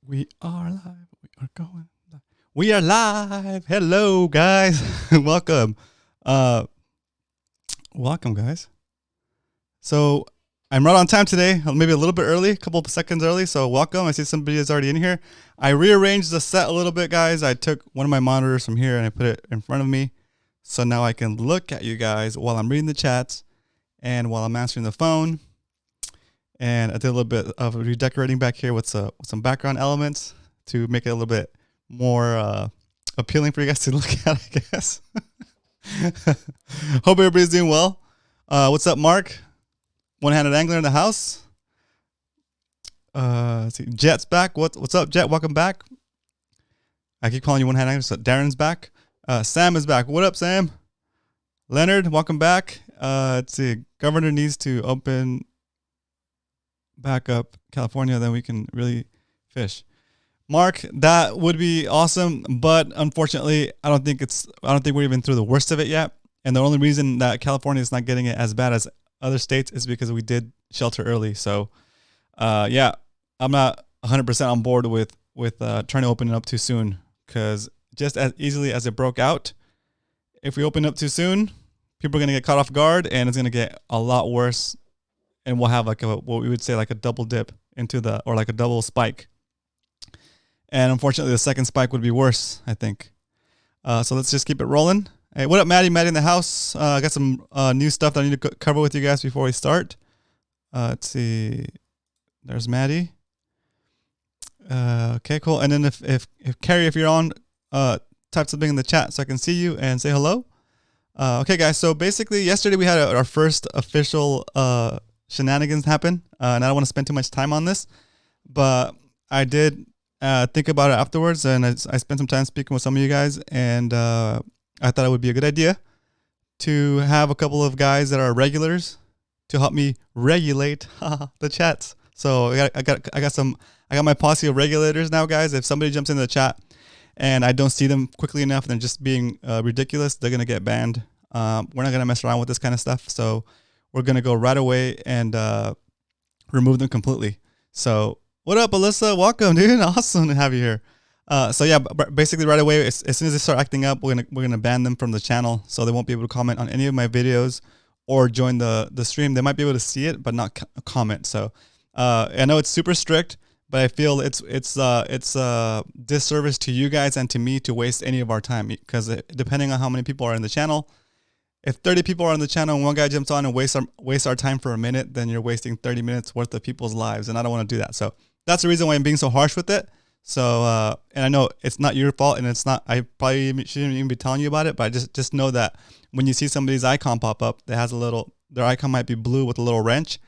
We are live. We are going live. We are live. Hello, guys. Welcome. Welcome, guys. So I'm right on time today. Maybe a little bit early, a couple of seconds early. So welcome. I see somebody is already in here. I rearranged the set a little bit, guys. I took one of my monitors from here and I put it in front of me. So now I can look at you guys while I'm reading the chats and while I'm answering the phone. And I did a little bit of redecorating back here with some background elements to make it a little bit more appealing for you guys to look at, I guess. Hope everybody's doing well. What's up, Mark? One-handed angler in the house. Let's see. Jet's back. What's up, Jet? Welcome back. I keep calling you one-handed angler, so Darren's back. Sam is back. What up, Sam? Leonard, welcome back. Let's see. Governor needs to open back up California, then we can really fish. Mark, that would be awesome, but unfortunately, I don't think we're even through the worst of it yet. And the only reason that California is not getting it as bad as other states is because we did shelter early. So, yeah, I'm not 100% on board with trying to open it up too soon, because just as easily as it broke out, if we open up too soon, people are going to get caught off guard, and it's going to get a lot worse. And we'll have like what we would say like a double dip or like a double spike. And unfortunately, the second spike would be worse, I think. So let's just keep it rolling. Hey, what up, Maddie? Maddie in the house. I got some new stuff that I need to cover with you guys before we start. Let's see. There's Maddie. Okay, cool. And then if Carrie, if you're on, type something in the chat so I can see you and say hello. Okay, guys. So basically, yesterday we had our first official shenanigans happen, and I don't want to spend too much time on this, but I did think about it afterwards, and I spent some time speaking with some of you guys, and I thought it would be a good idea to have a couple of guys that are regulars to help me regulate the chats. So I got my posse of regulators now, guys. If somebody jumps into the chat and I don't see them quickly enough, and they're just being ridiculous, they're gonna get banned. We're not gonna mess around with this kind of stuff, so we're going to go right away and remove them completely. So what up, Alyssa? Welcome, dude. Awesome to have you here. So yeah, basically right away, as soon as they start acting up, we're gonna ban them from the channel, so they won't be able to comment on any of my videos or join the stream. They might be able to see it, but not comment. So I know it's super strict, but I feel it's a disservice to you guys and to me to waste any of our time, because depending on how many people are in the channel, if 30 people are on the channel and one guy jumps on and wastes our time for a minute, then you're wasting 30 minutes worth of people's lives, and I don't want to do that. So that's the reason why I'm being so harsh with it. So, and I know it's not your fault, and it's not, I probably shouldn't even be telling you about it, but just know that when you see somebody's icon pop up that has their icon might be blue with a little wrench,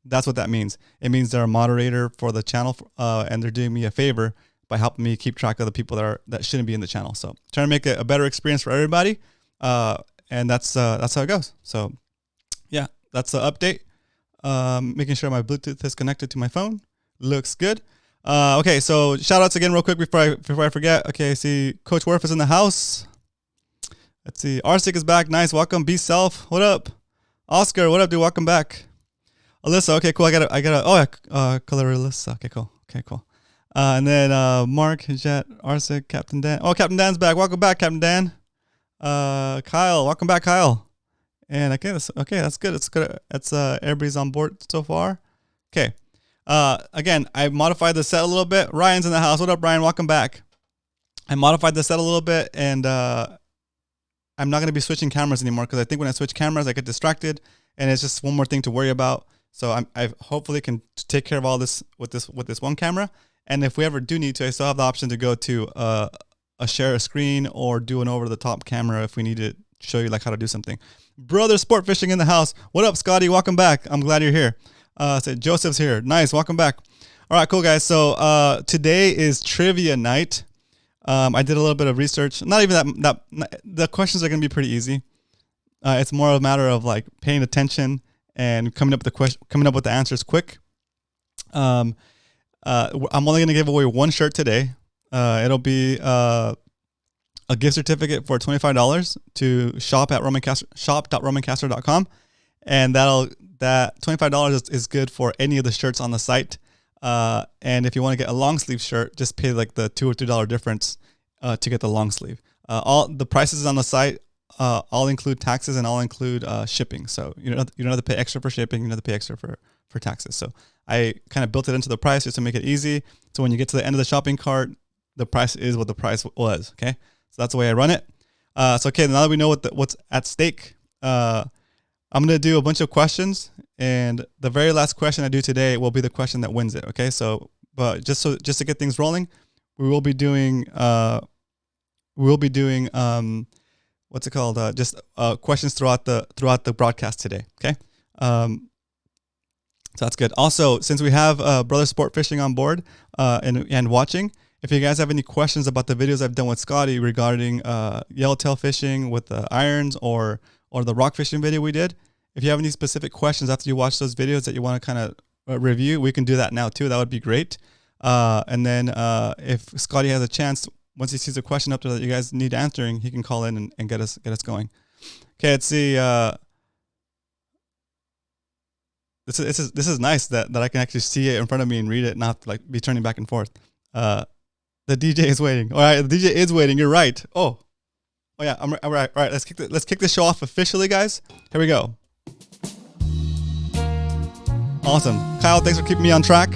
that's what that means. It means they're a moderator for the channel, and they're doing me a favor by helping me keep track of the people that shouldn't be in the channel. So trying to make it a better experience for everybody. And that's how it goes. So yeah, that's the update. Making sure my Bluetooth is connected to my phone. Looks good. Okay, so shout outs again real quick before I forget. Okay, I see Coach Worf is in the house. Let's see. Arsic is back. Nice. Welcome. Be Self. What up? Oscar, what up, dude? Welcome back. Alyssa, okay, cool. I got color Alyssa. Okay, cool. Okay, cool. And then Mark, Jet, Arsic, Captain Dan. Oh, Captain Dan's back. Welcome back, Captain Dan. Kyle, welcome back, Kyle. And that's good. It's good. It's everybody's on board so far. Okay. Again, I modified the set a little bit. Ryan's in the house. What up, Ryan? Welcome back. I modified the set a little bit, and I'm not going to be switching cameras anymore, because I think when I switch cameras, I get distracted, and it's just one more thing to worry about. So I hopefully can take care of all this with this one camera. And if we ever do need to, I still have the option to go to share a screen or do an over-the-top camera if we need to show you like how to do something. Brother Sport Fishing in the house. What up, Scotty? Welcome back. I'm glad you're here. Joseph's here. Nice. Welcome back. All right, cool, guys. So today is trivia night. I did a little bit of research. Not even that the questions are going to be pretty easy. It's more a matter of like paying attention and coming up with the answers quick. I'm only going to give away one shirt today. It'll be a gift certificate for $25 to shop.romancastro.com, and that $25 is good for any of the shirts on the site. And if you want to get a long sleeve shirt, just pay like the $2 or $3 difference to get the long sleeve. All the prices on the site all include taxes and all include shipping. So you don't have to pay extra for shipping. You don't have to pay extra for taxes. So I kind of built it into the price just to make it easy. So when you get to the end of the shopping cart, the price is what the price was. Okay, so that's the way I run it. So okay, now that we know what's at stake, I'm gonna do a bunch of questions, and the very last question I do today will be the question that wins it. Okay, so but just to get things rolling, we will be doing what's it called? Just questions throughout the broadcast today. Okay, so that's good. Also, since we have Brother Sport Fishing on board and watching, if you guys have any questions about the videos I've done with Scotty regarding yellowtail fishing with the irons or the rock fishing video we did, if you have any specific questions after you watch those videos that you want to kind of review, we can do that now too. That would be great. And then if Scotty has a chance, once he sees a question up there that you guys need answering, he can call in and get us going. Okay, let's see. This is nice that I can actually see it in front of me and read it, not like be turning back and forth. The DJ is waiting. All right, the DJ is waiting. You're right. Oh yeah. All right. Let's kick this show off officially, guys. Here we go. Awesome, Kyle. Thanks for keeping me on track.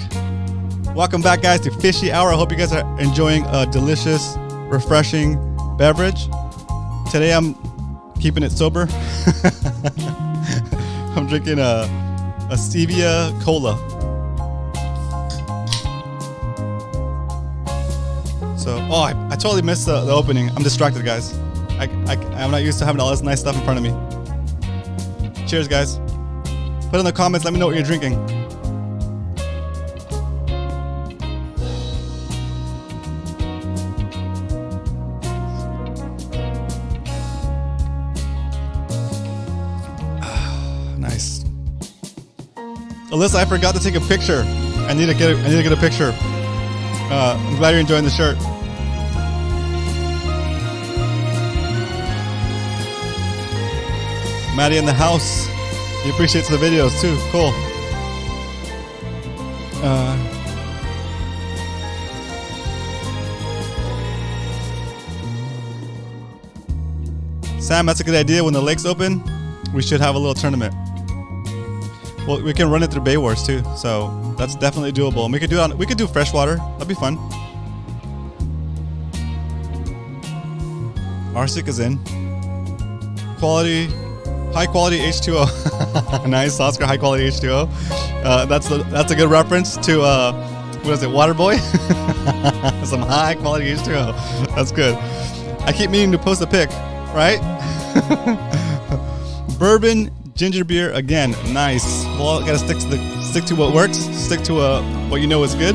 Welcome back, guys, to Fishy Hour. I hope you guys are enjoying a delicious, refreshing beverage. Today I'm keeping it sober. I'm drinking a stevia cola. So, I totally missed the opening. I'm distracted, guys. I'm not used to having all this nice stuff in front of me. Cheers, guys. Put in the comments, let me know what you're drinking. Nice. Alyssa, I forgot to take a picture. I need to get a picture. I'm glad you're enjoying the shirt. Maddie in the house. He appreciates the videos too. Cool. Sam, that's a good idea. When the lake's open, we should have a little tournament. Well, we can run it through Bay Wars too, so that's definitely doable. And we could do freshwater. That'd be fun. Arsik is in. High quality H2O. Nice, Oscar. High quality H2O. That's a good reference to what is it? Waterboy. Some high quality H2O. That's good. I keep meaning to post a pic, right? Bourbon ginger beer again. Nice. Well, gotta stick to what works. Stick to what you know is good.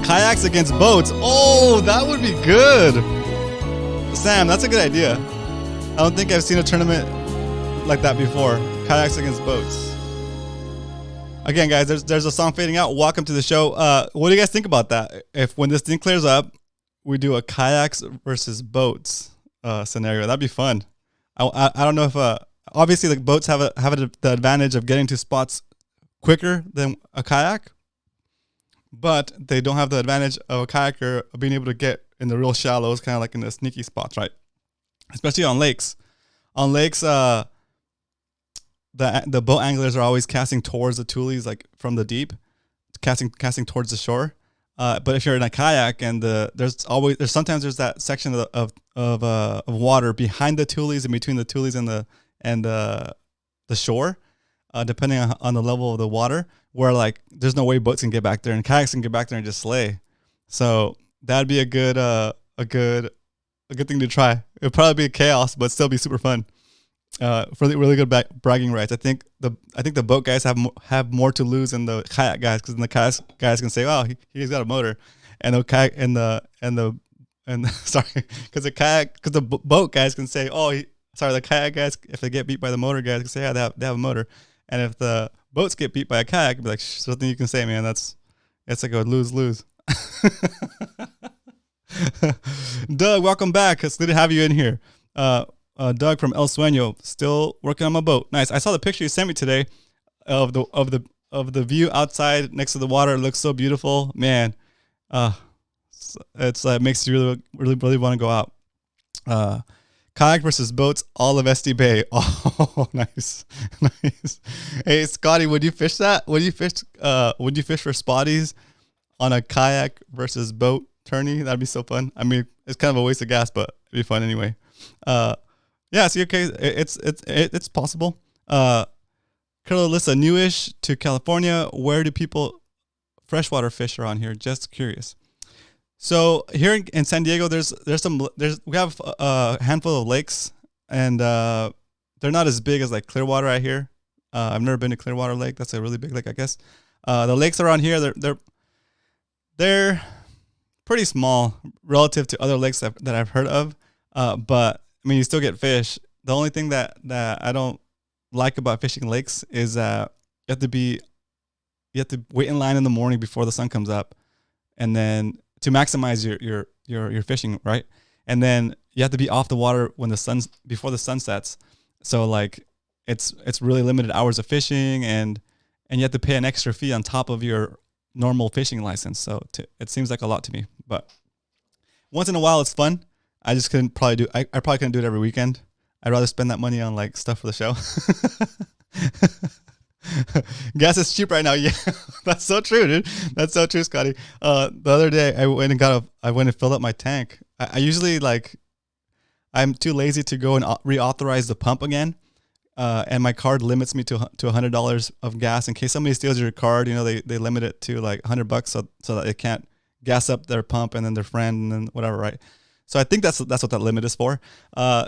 Kayaks against boats. Oh, that would be good. Sam, that's a good idea. I don't think I've seen a tournament like that before. Kayaks against boats. Again, guys, there's a song fading out. Welcome to the show. What do you guys think about that? If when this thing clears up, we do a kayaks versus boats scenario, that'd be fun. I don't know if obviously the boats have the advantage of getting to spots quicker than a kayak, but they don't have the advantage of a kayaker of being able to get in the real shallows, kind of like in the sneaky spots, right? Especially on lakes. On lakes, the boat anglers are always casting towards the tules, like from the deep, casting towards the shore. But if you're in a kayak and there's sometimes that section of water behind the tules and between the tules and the shore, depending on the level of the water, where like there's no way boats can get back there and kayaks can get back there and just slay. So that'd be a good thing to try. It'd probably be chaos, but still be super fun. Really good bragging rights. I think the boat guys have more to lose than the kayak guys, because the kayak guys can say, "Oh, he's got a motor," and the kayak because the boat guys can say, "Oh, the kayak guys, if they get beat by the motor guys, can say, yeah, they have a motor," and if the boats get beat by a kayak, it'd be like, "There's nothing you can say, man. It's like a lose." Doug, welcome back. It's good to have you in here. Doug from El Sueño, still working on my boat. Nice. I saw the picture you sent me today of the of the view outside next to the water. It looks so beautiful, man. It's makes you really want to go out. Kayak versus boats, all of SD Bay. Oh, nice. Hey, Scotty, would you fish that? Would you fish for spotties on a kayak versus boat tourney? That'd be so fun. I mean, it's kind of a waste of gas, but it'd be fun anyway. Yeah. See, okay, it's possible. Carolissa, newish to California. Where do people freshwater fish around here? Just curious. So here in San Diego, we have a handful of lakes, and they're not as big as like Clearwater out here. I've never been to Clearwater Lake. That's a really big lake, I guess. The lakes around here, they're pretty small relative to other lakes that I've heard of. But I mean, you still get fish. The only thing that I don't like about fishing lakes is you have to wait in line in the morning before the sun comes up, and then to maximize your fishing, right? And then you have to be off the water before the sun sets. So like it's really limited hours of fishing, and you have to pay an extra fee on top of your normal fishing license. So it seems like a lot to me, but once in a while it's fun. I just couldn't probably do. I probably couldn't do it every weekend. I'd rather spend that money on like stuff for the show. Gas is cheap right now. Yeah, that's so true, dude. That's so true, Scotty. The other day I went and filled up my tank. I usually I'm too lazy to go and reauthorize the pump again. And my card limits me to $100 of gas in case somebody steals your card. You know, they limit it to like $100 so that they can't gas up their pump and then their friend and then whatever, right? So I think that's what that limit is for.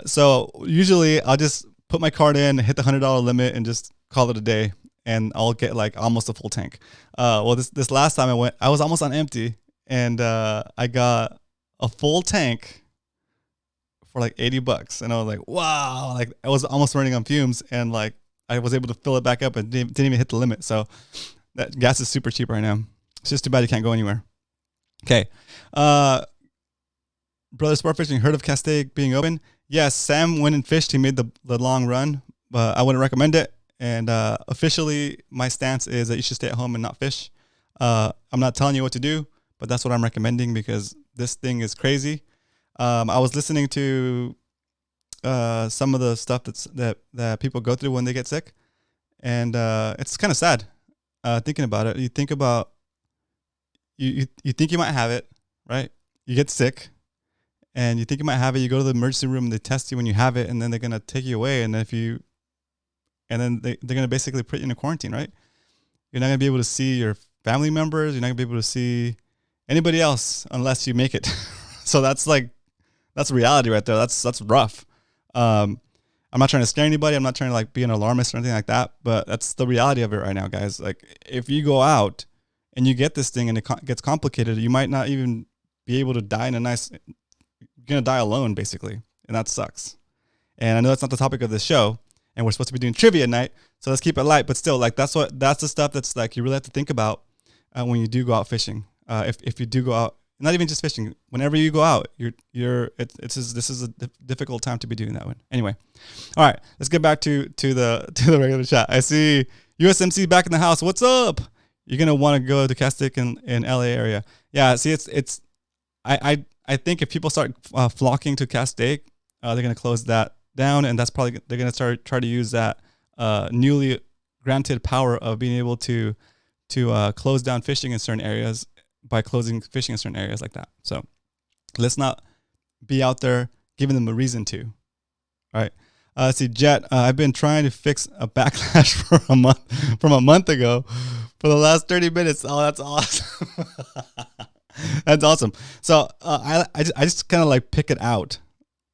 So usually I'll just put my card in, hit the $100 limit, and just call it a day, and I'll get like almost a full tank. Well, this last time I was almost on empty, and I got a full tank for like $80, and I was like, wow! Like I was almost running on fumes, and like I was able to fill it back up and didn't even hit the limit. So that gas is super cheap right now. It's just too bad you can't go anywhere. Okay. Brother Sport Fishing, heard of Castro being open? Yes, Sam went and fished. He made the long run, but I wouldn't recommend it. And officially, my stance is that you should stay at home and not fish. I'm not telling you what to do, but that's what I'm recommending because this thing is crazy. I was listening to some of the stuff that people go through when they get sick, and it's kind of sad thinking about it. You think about you think you might have it, right? You get sick. And you think you might have it, you go to the emergency room, and they test you when you have it, and then they're gonna take you away, and they're gonna basically put you in a quarantine, right? You're not gonna be able to see your family members, you're not gonna be able to see anybody else unless you make it. So that's reality right there. That's rough. I'm not trying to scare anybody. I'm not trying to like be an alarmist or anything like that, but that's the reality of it right now, guys. Like if you go out and you get this thing and it gets complicated, you might not even be able to die you're going to die alone, basically. And that sucks. And I know that's not the topic of this show. And we're supposed to be doing trivia night. So let's keep it light. But still, like that's the stuff that's like you really have to think about when you do go out fishing. If you do go out, not even just fishing, whenever you go out, this is a difficult time to be doing that one. Anyway. All right. Let's get back to the regular chat. I see USMC back in the house. What's up? You're going to want to go to Castro in LA area. Yeah. See, I think if people start flocking to Castro, they're going to close that down, and that's probably they're going to try to use that newly granted power of being able to close down fishing in certain areas by closing fishing in certain areas like that. So let's not be out there giving them a reason to. All right. See, Jet, I've been trying to fix a backlash from a month ago for the last 30 minutes. Oh, that's awesome. That's awesome. So I just kind of like pick it out.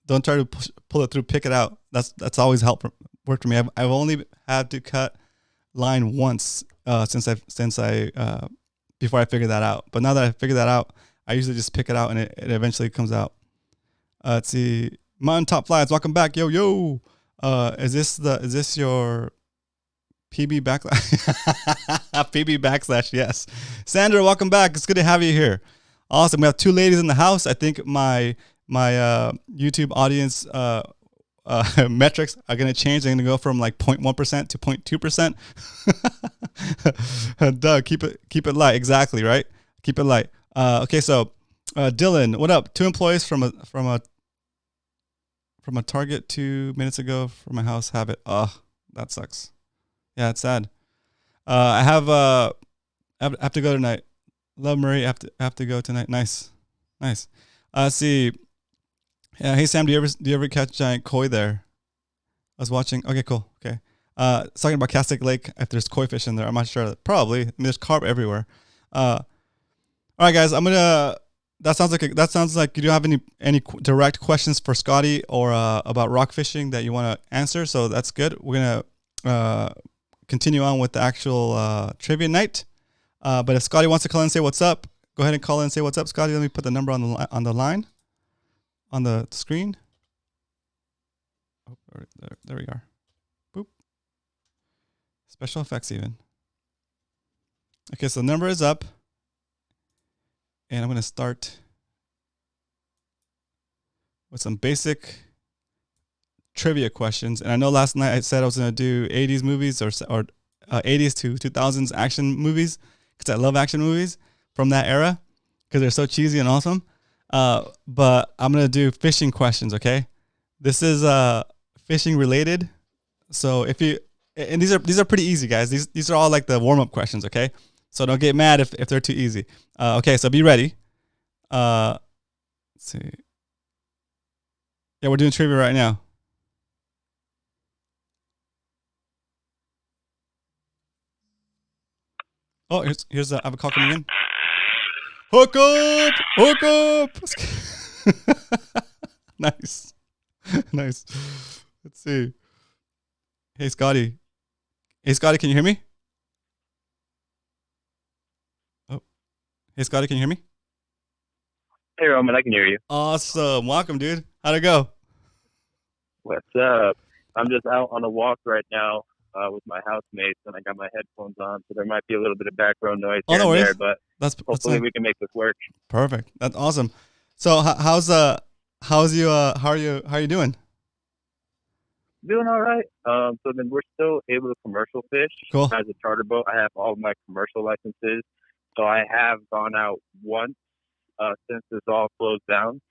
Don't try to pull it through. Pick it out. That's always worked for me. I've only had to cut line once before I figured that out. But now that I figured that out, I usually just pick it out and it eventually comes out. Let's see. Mountain Top Flies, welcome back. Yo. Is this your PB backlash? PB backslash, yes. Sandra, welcome back. It's good to have you here. Awesome. We have two ladies in the house. I think my YouTube audience metrics are going to change. They're going to go from like 0.1% to 0.2%. Doug, keep it light. Exactly, right? Keep it light. Okay, so Dylan, what up? 2 employees from a Target 2 minutes ago from my house have it. That sucks. Yeah, it's sad. I have to go tonight. Love Murray. Have to go tonight. Nice. See. Yeah. Hey Sam, do you ever catch giant koi there? I was watching. Okay, cool. Okay. It's talking about Castro Lake. If there's koi fish in there, I'm not sure. Probably. I mean, there's carp everywhere. All right, guys. That sounds like you don't have any direct questions for Scotty or about rock fishing that you want to answer. So that's good. We're gonna continue on with the actual trivia night. But if Scotty wants to call in and say what's up, go ahead and call in and say what's up, Scotty. Let me put the number on the line on the screen. Oh, there we are. Boop. Special effects even. Okay, so the number is up. And I'm going to start with some basic trivia questions. And I know last night I said I was going to do 80s movies or 80s to 2000s action movies because I love action movies from that era because they're so cheesy and awesome. But I'm going to do fishing questions, okay? This is fishing related. So and these are pretty easy, guys. These are all like the warm-up questions, okay? So don't get mad if they're too easy. Okay, so be ready. Let's see. Yeah, we're doing trivia right now. Oh, here's I have a call coming in. Hook up! Nice. Let's see. Hey, Scotty, can you hear me? Oh, hey, Scotty, can you hear me? Hey, Roman, I can hear you. Awesome. Welcome, dude. How'd it go? What's up? I'm just out on a walk right now with my housemates, and I got my headphones on, so there might be a little bit of background noise here and there, but hopefully we can make this work. Perfect. That's awesome. So how are you doing? Doing all right. So then we're still able to commercial fish. Cool. As a charter boat, I have all of my commercial licenses, so I have gone out once since this all closed down.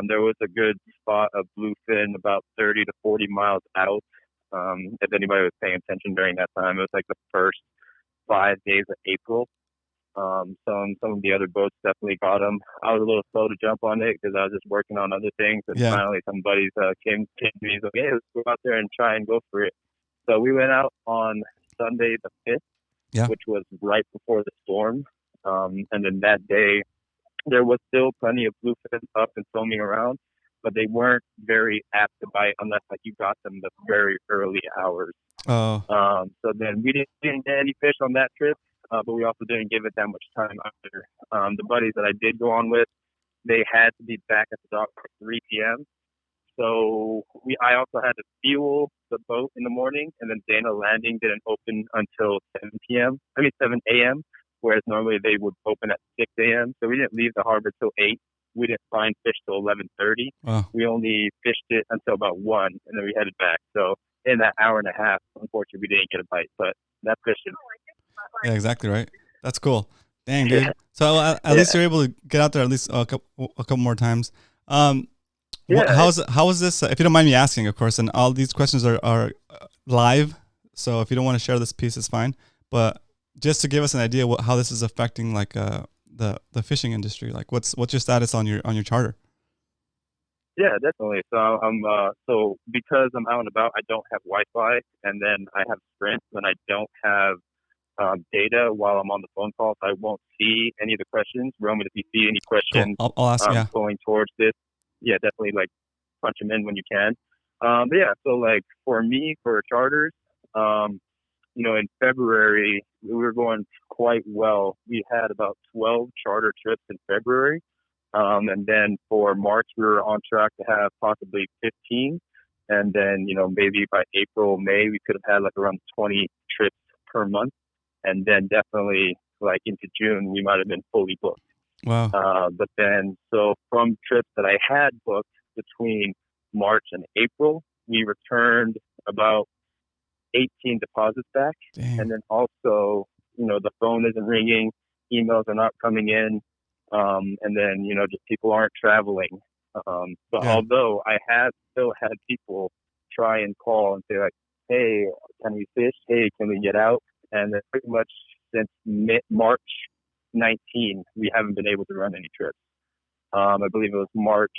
There was a good spot of bluefin about 30 to 40 miles out. If anybody was paying attention during that time, it was like the first 5 days of April. Some of the other boats definitely got them. I was a little slow to jump on it because I was just working on other things. And finally, some buddies came to me and said, "Hey, let's go out there and try and go for it." So we went out on Sunday the 5th, which was right before the storm. And then that day, there was still plenty of bluefin up and swimming around, but they weren't very apt to bite unless like you got them the very early hours. Oh. So then we didn't get any fish on that trip, but we also didn't give it that much time after. The buddies that I did go on with, they had to be back at the dock at 3 p.m. So I also had to fuel the boat in the morning, and then Dana Landing didn't open until 7 a.m., whereas normally they would open at 6 a.m. So we didn't leave the harbor till 8. We didn't find fish till 11:30. Wow. We only fished it until about 1, and then we headed back. So in that hour and a half, unfortunately, we didn't get a bite, but that's fishing. Yeah, exactly right. That's cool. Dang, dude. So at least you're able to get out there at least a couple more times. How was this? If you don't mind me asking, of course, and all these questions are live. So if you don't want to share this piece, it's fine. But just to give us an idea how this is affecting like the fishing industry, like what's your status on your charter? Yeah, definitely. So so because I'm out and about, I don't have Wi-Fi, and then I have Sprint, and I don't have data while I'm on the phone call, so I won't see any of the questions. Roman, if you see any questions, cool. I'll ask. Going towards this, definitely like punch them in when you can. But yeah, so like for me, for charters, in February, we were going quite well. We had about 12 charter trips in February. And then for March, we were on track to have possibly 15. And then, maybe by April, May, we could have had like around 20 trips per month. And then definitely like into June, we might have been fully booked. Wow. But then, so from trips that I had booked between March and April, we returned about 18 deposits back. Damn. And then also, the phone isn't ringing, emails are not coming in, and then, just people aren't traveling. But although I have still had people try and call and say like, hey, can we fish? Hey, can we get out? And then pretty much since March 19, we haven't been able to run any trips. I believe it was March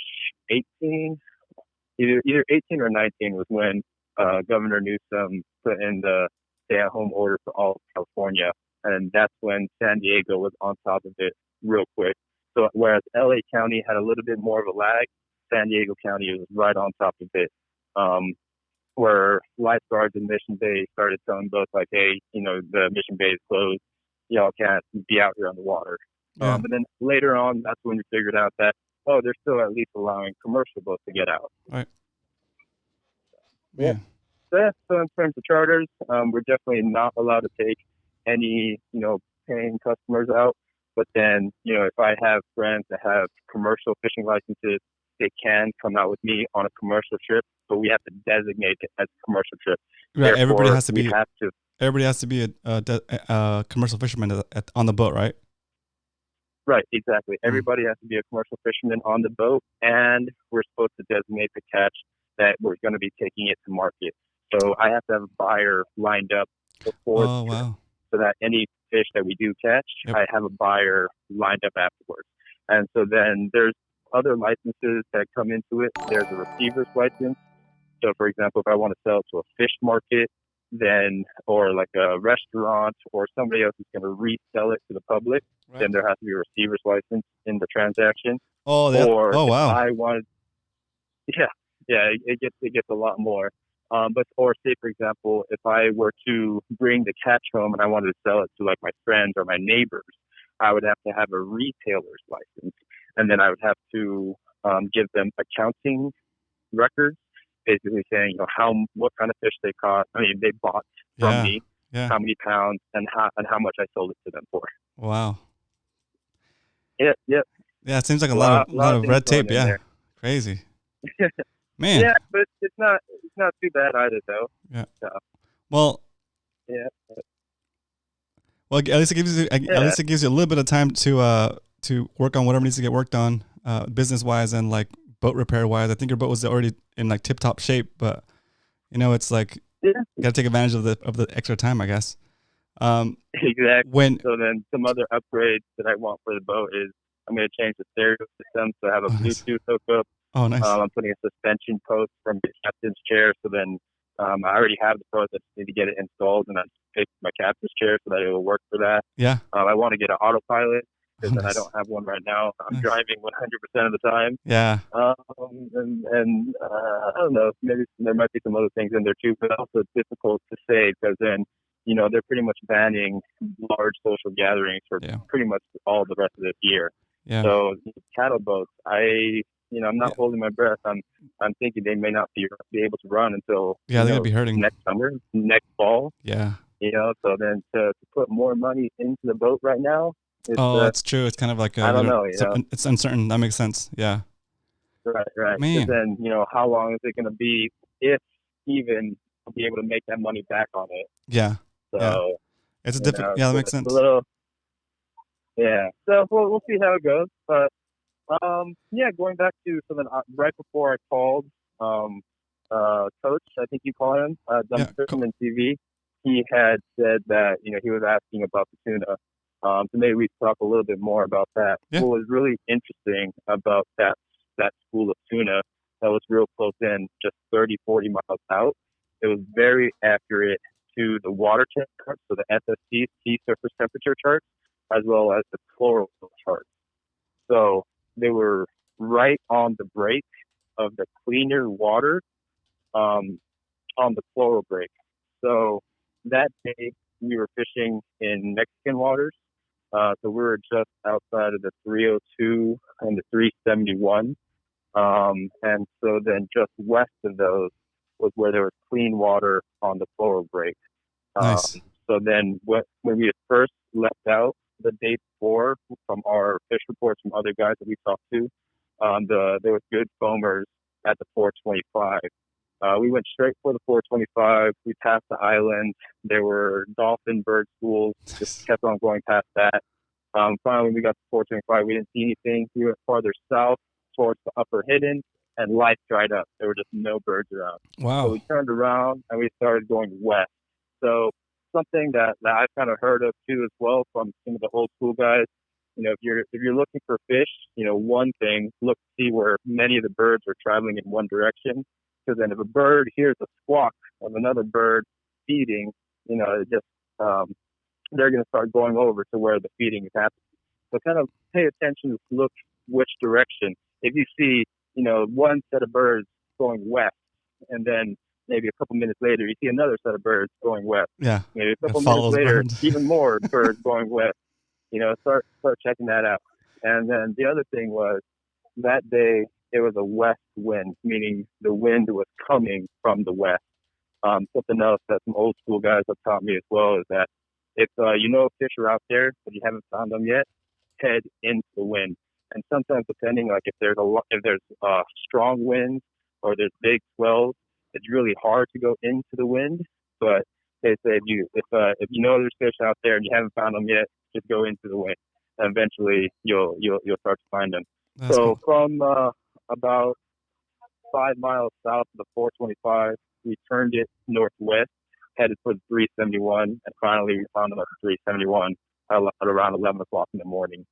18, either 18 or 19 was when Governor Newsom put in the stay-at-home order for all of California, and that's when San Diego was on top of it real quick. So whereas LA County had a little bit more of a lag, San Diego County was right on top of it, where lifeguards in Mission Bay started telling boats like, hey, the Mission Bay is closed, y'all can't be out here on the water. Yeah. But then later on, that's when we figured out that, they're still at least allowing commercial boats to get out. Right. Yeah. So in terms of charters, we're definitely not allowed to take any, paying customers out. But then, if I have friends that have commercial fishing licenses, they can come out with me on a commercial trip, but we have to designate it as a commercial trip. Right. Therefore, Everybody has to be. Everybody has to be a commercial fisherman on the boat, right? Right, exactly. Everybody has to be a commercial fisherman on the boat, and we're supposed to designate the catch that we're going to be taking it to market. So I have to have a buyer lined up before the trip, so that any fish that we do catch, I have a buyer lined up afterwards. And so then there's other licenses that come into it. There's a receiver's license. So, for example, if I want to sell to a fish market, then, or like a restaurant, or somebody else is going to resell it to the public, then there has to be a receiver's license in the transaction. I wanted, it gets a lot more. Or say, for example, if I were to bring the catch home and I wanted to sell it to like my friends or my neighbors, I would have to have a retailer's license, and then I would have to give them accounting records, basically saying, what kind of fish they caught. I mean, they bought from me, how many pounds, and how much I sold it to them for. Wow. Yep. Yeah, it seems like a lot of red tape. Yeah, there. Crazy. Man. Yeah, but it's not too bad either, though. Yeah. So. Well. Yeah. Well, at least it gives you a little bit of time to work on whatever needs to get worked on, business wise and like boat repair wise. I think your boat was already in like tip top shape, but it's like you got to take advantage of the extra time, I guess. Exactly. So then some other upgrades that I want for the boat is I'm going to change the stereo system to have a Bluetooth hookup. Oh, nice. I'm putting a suspension post from the captain's chair. So then I already have the post. I just need to get it installed, and I pick my captain's chair so that it will work for that. Yeah. I want to get an autopilot because I don't have one right now. I'm driving 100% of the time. Yeah. And I don't know. Maybe there might be some other things in there too, but also it's difficult to say because then, they're pretty much banning large social gatherings for pretty much all the rest of this year. Yeah. So cattle boats, I'm not holding my breath. I'm thinking they may not be able to run until they're gonna be hurting next summer, next fall. Yeah. So then to put more money into the boat right now. That's true. It's kind of like I don't know. It's uncertain. That makes sense. Yeah. Right. Man. Then how long is it going to be if even I'll be able to make that money back on it? Yeah. So it's a different. Yeah, that makes sense. So we'll see how it goes, but. Going back to something right before I called Coach, I think you call him, Fisherman TV, he had said that, he was asking about the tuna. So maybe we talk a little bit more about that. Yeah. What was really interesting about that school of tuna that was real close in, just 30, 40 miles out, it was very accurate to the water temp charts, so the SST, sea surface temperature charts, as well as the chlorophyll charts. So they were right on the break of the cleaner water on the chloral break. So that day we were fishing in Mexican waters. So we were just outside of the 302 and the 371. And so then just west of those was where there was clean water on the chloral break. Nice. So then when we had first left out the day before, from our fish reports from other guys that we talked to, there was good foamers at the 425. We went straight for the 425. We passed the island. There were dolphin bird schools. Just kept on going past that. Finally, we got to 425. We didn't see anything. We went farther south towards the upper hidden, and life dried up. There were just no birds around. Wow. So we turned around and we started going west. So something that I've kind of heard of too as well from some of the old school guys. If you're looking for fish, one thing, look to see where many of the birds are traveling in one direction. Because then if a bird hears a squawk of another bird feeding, they're going to start going over to where the feeding is happening. So kind of pay attention, look which direction. If you see, one set of birds going west, and then maybe a couple minutes later, you see another set of birds going west. Yeah. Maybe a couple minutes later, even more birds going west. Start checking that out. And then the other thing was that day it was a west wind, meaning the wind was coming from the west. Something else that some old school guys have taught me as well is that if fish are out there but you haven't found them yet, head into the wind. And sometimes depending, like if there's strong winds or there's big swells, it's really hard to go into the wind. But they say if there's fish out there and you haven't found them yet, just go into the wind, and eventually you'll start to find them. That's cool. From about 5 miles south of the 425, we turned it northwest, headed for the 371, and finally we found them at the 371 at around 11 o'clock in the morning.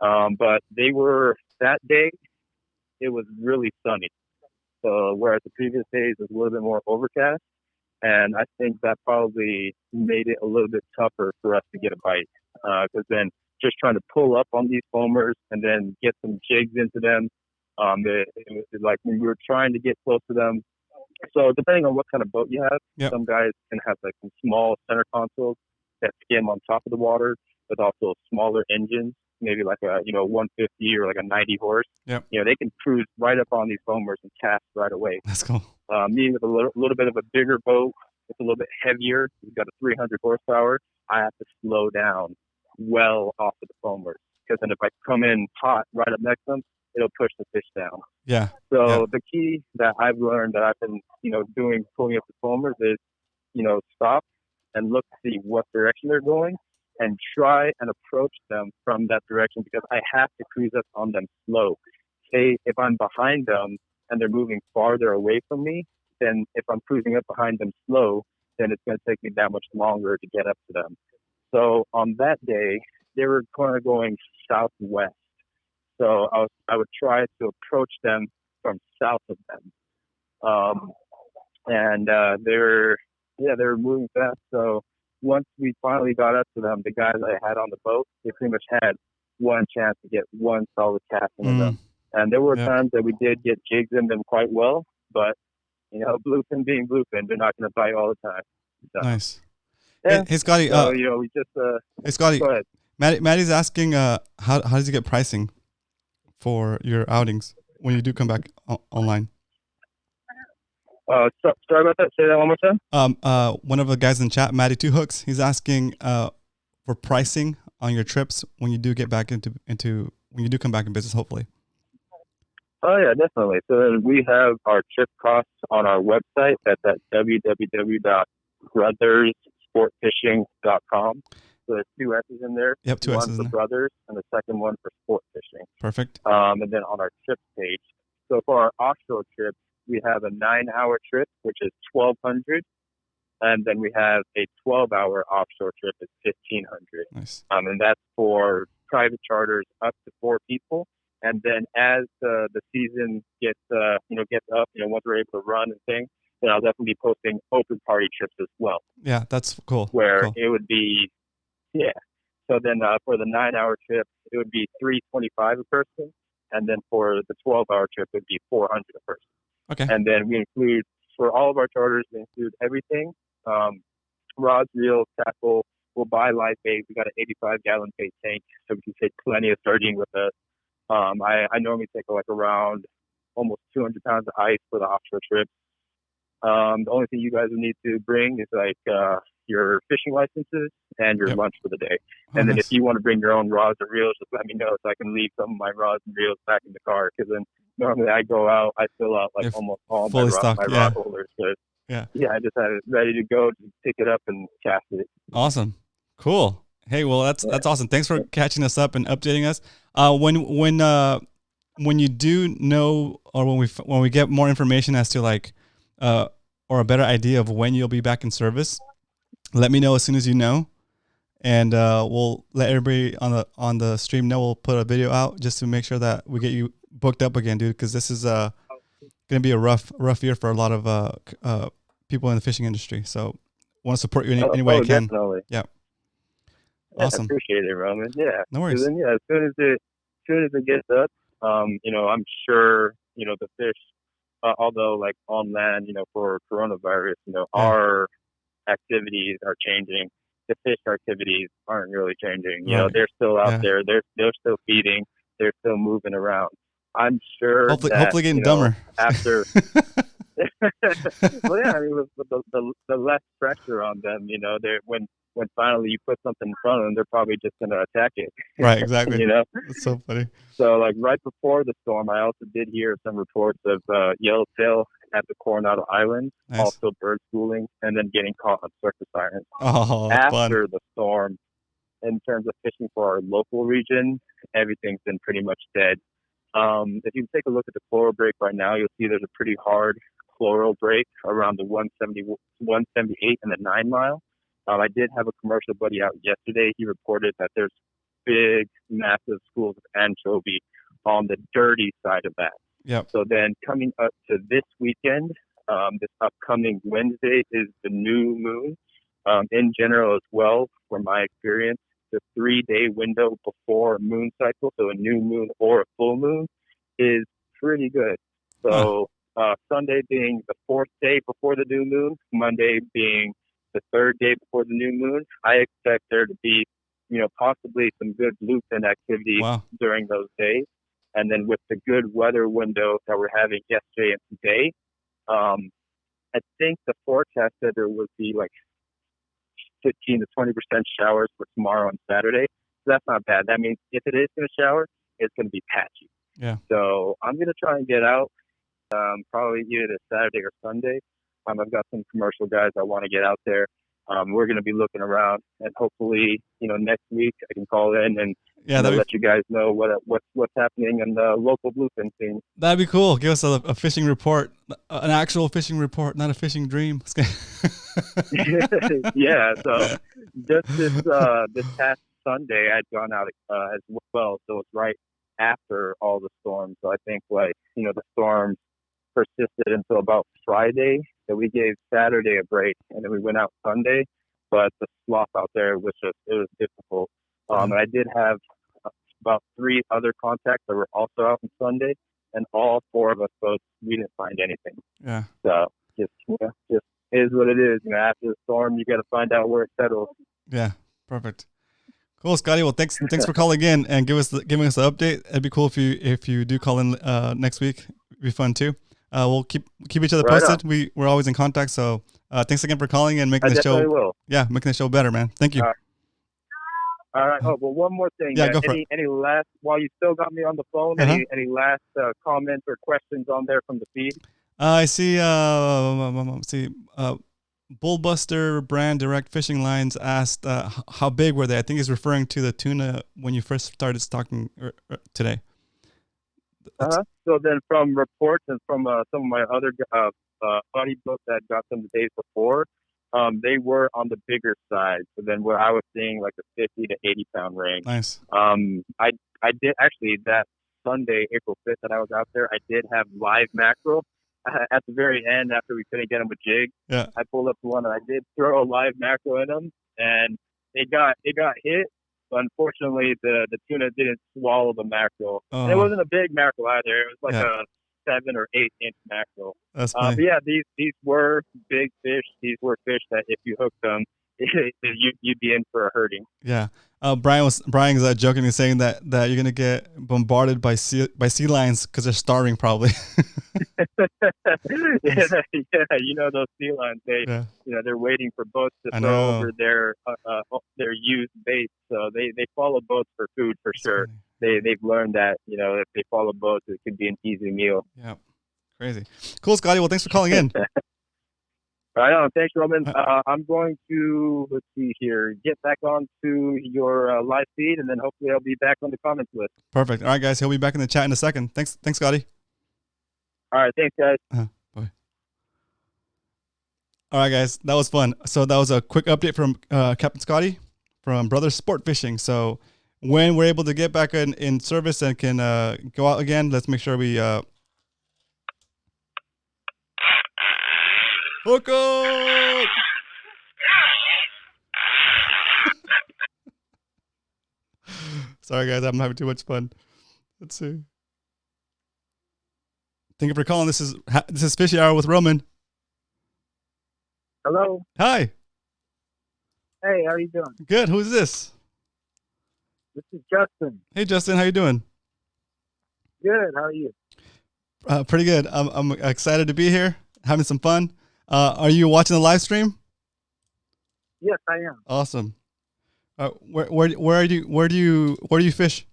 But that day, it was really sunny. So whereas the previous days was a little bit more overcast, and I think that probably made it a little bit tougher for us to get a bite. Because then just trying to pull up on these foamers and then get some jigs into them, it was like when we were trying to get close to them. So depending on what kind of boat you have, yep. Some guys can have like some small center consoles that skim on top of the water with also smaller engines, maybe like a 150 or like a 90 horse. Yep. They can cruise right up on these foamers and cast right away. That's cool. Me with a little bit of a bigger boat, it's a little bit heavier. We've got a 300 horsepower. I have to slow down well off of the foamers, because then if I come in hot right up next to them, it'll push the fish down. Yeah. So the key that I've learned that I've been, doing pulling up the foamers is, stop and look to see what direction they're going and try and approach them from that direction, because I have to cruise up on them slow. Say if I'm behind them and they're moving farther away from me, then if I'm cruising up behind them slow, then it's going to take me that much longer to get up to them. So on that day, they were kind of going southwest. So I would try to approach them from south of them. They were moving fast. So once we finally got up to them, the guys I had on the boat, they pretty much had one chance to get one solid cast into them. And there were times that we did get jigs in them quite well, but bluefin being bluefin, they're not going to bite all the time. So, nice. Yeah. Hey, Scotty. We just. Hey, Scotty. Go ahead. Maddie's asking, how does he get pricing for your outings when you do come back online? Sorry about that. Say that one more time. One of the guys in chat, Maddie Two Hooks, he's asking for pricing on your trips when you do get back into when you do come back in business, hopefully. Oh yeah, definitely. So we have our trip costs on our website. That's at www.brotherssportfishing.com. So there's 2 S's in there. Yep, 2 S's in there. One for brothers and the second one for sport fishing. Perfect. And then on our trip page. So for our offshore trips, we have a 9-hour trip, which is $1,200. And then we have a 12-hour offshore trip at $1,500. Nice. And that's for private charters up to 4 people. And then as the season gets up, once we're able to run and things, then I'll definitely be posting open party trips as well. Yeah, that's cool. Where it would be, So then for the 9-hour trip, it would be $325 a person. And then for the 12-hour trip, it would be $400 a person. Okay. And then we include, for all of our charters, we include everything. Rods, reels, tackle. We'll buy live bait. We got an 85-gallon bait tank, so we can take plenty of sardine with us. I normally take around almost 200 pounds of ice for the offshore trip. The only thing you guys will need to bring is your fishing licenses and your lunch for the day. And then if you want to bring your own rods or reels, just let me know so I can leave some of my rods and reels back in the car, because then normally I go out, I fill out like If almost all fully my stocked, yeah. rod holders. So Yeah. yeah, I just had it ready to go to pick it up and cast it. Awesome. Cool. Hey, well, that's awesome. Thanks for catching us up and updating us. When you do know, or when we get more information as to like, or a better idea of when you'll be back in service, let me know as soon as you know, and we'll let everybody on the stream know. We'll put a video out just to make sure that we get you booked up again, dude. Because this is gonna be a rough year for a lot of people in the fishing industry. So, want to support you any way I can. Definitely. Yeah. Awesome. I appreciate it, Roman. Yeah. No worries. Then, as soon as it gets up, I'm sure, the fish, although like on land, for coronavirus, our activities are changing. The fish activities aren't really changing. They're still out there. They're still feeding. They're still moving around. I'm sure hopefully getting dumber after. Well, yeah, I mean, with the less pressure on them, they're when finally you put something in front of them, they're probably just going to attack it. Right, exactly. That's so funny. So, like right before the storm, I also did hear some reports of yellowtail at the Coronado Islands, also bird schooling, and then getting caught on surface irons. Oh, that's after fun. the storm, in terms of fishing for our local region, everything's been pretty much dead. If you take a look at the chloral break right now, you'll see there's a pretty hard chloral break around the 170, 178 and the 9 mile. I did have a commercial buddy out yesterday. He reported that there's big, massive schools of anchovy on the dirty side of that. Yep. So then coming up to this weekend, this upcoming Wednesday is the new moon. In general as well, from my experience, the 3-day window before a moon cycle, so a new moon or a full moon, is pretty good. So Sunday being the 4th day before the new moon, Monday being the 3rd day before the new moon, I expect there to be, possibly some good bluefin activity during those days. And then with the good weather window that we're having yesterday and today, I think the forecast said there would be like 15 to 20% showers for tomorrow and Saturday. So that's not bad. That means if it is going to shower, it's going to be patchy. Yeah. So I'm going to try and get out probably either Saturday or Sunday. I've got some commercial guys I want to get out there. We're going to be looking around, and hopefully, next week I can call in and let you guys know what's happening in the local bluefin scene. That'd be cool. Give us a fishing report, an actual fishing report, not a fishing dream. Yeah. So just this past Sunday, I'd gone out as well. So it's right after all the storms. So I think the storm persisted until about Friday. So we gave Saturday a break, and then we went out Sunday. But the slop out there was difficult. And I did have about 3 other contacts that were also out on Sunday, and all 4 of us we didn't find anything. Yeah. So just is what it is. After the storm, you got to find out where it settles. Yeah. Perfect. Cool, Scotty. Well, thanks for calling in and giving us the update. It'd be cool if you do call in next week. It'd be fun too. We'll keep each other posted. We're always in contact. So thanks again for calling and making the show. Will. Yeah, making the show better, man. Thank you. All right. Oh, well, one more thing. Yeah, go for it. Any last, while you still got me on the phone, any last comments or questions on there from the feed? I see. Bullbuster brand direct fishing lines asked how big were they? I think he's referring to the tuna when you first started stocking today. So then from reports and from some of my other buddy books that got them the days before, they were on the bigger side. So then where I was seeing like the 50 to 80 pound range. Nice. I did actually that Sunday, April 5th that I was out there, I did have live mackerel. At the very end, after we couldn't get them a jig, I pulled up to one and I did throw a live mackerel in them, and it got hit. But unfortunately, the tuna didn't swallow the mackerel. And it wasn't a big mackerel either. It was like a 7 or 8 inch mackerel. That's funny. But yeah, these were big fish. These were fish that if you hooked them, you'd be in for a hurting. Yeah. Brian's jokingly saying that you're gonna get bombarded by sea lions because they're starving probably. yeah, those sea lions. They're waiting for boats to throw over their used bait, so they follow boats for food for sure. they've learned that if they follow boats, it could be an easy meal. Yeah, crazy. Cool, Scotty. Well, thanks for calling in. Right on. Thanks, Roman. I'm going to, let's see here, get back onto your live feed, and then hopefully I'll be back on the comments list. Perfect. All right, guys. He'll be back in the chat in a second. Thanks, Scotty. All right. Thanks, guys. Bye. All right, guys. That was fun. So that was a quick update from Captain Scotty from Brothers Sport Fishing. So when we're able to get back in service and can go out again, let's make sure we hook up. Sorry, guys. I'm having too much fun. Let's see. Thank you for calling. This is Fishy Hour with Roman. Hello. Hi. Hey, how you doing? Good. Who's this? This is Justin. Hey, Justin. How you doing? Good. How are you? Pretty good. I'm excited to be here, having some fun. Are you watching the live stream? Yes, I am. Awesome. Where do you fish?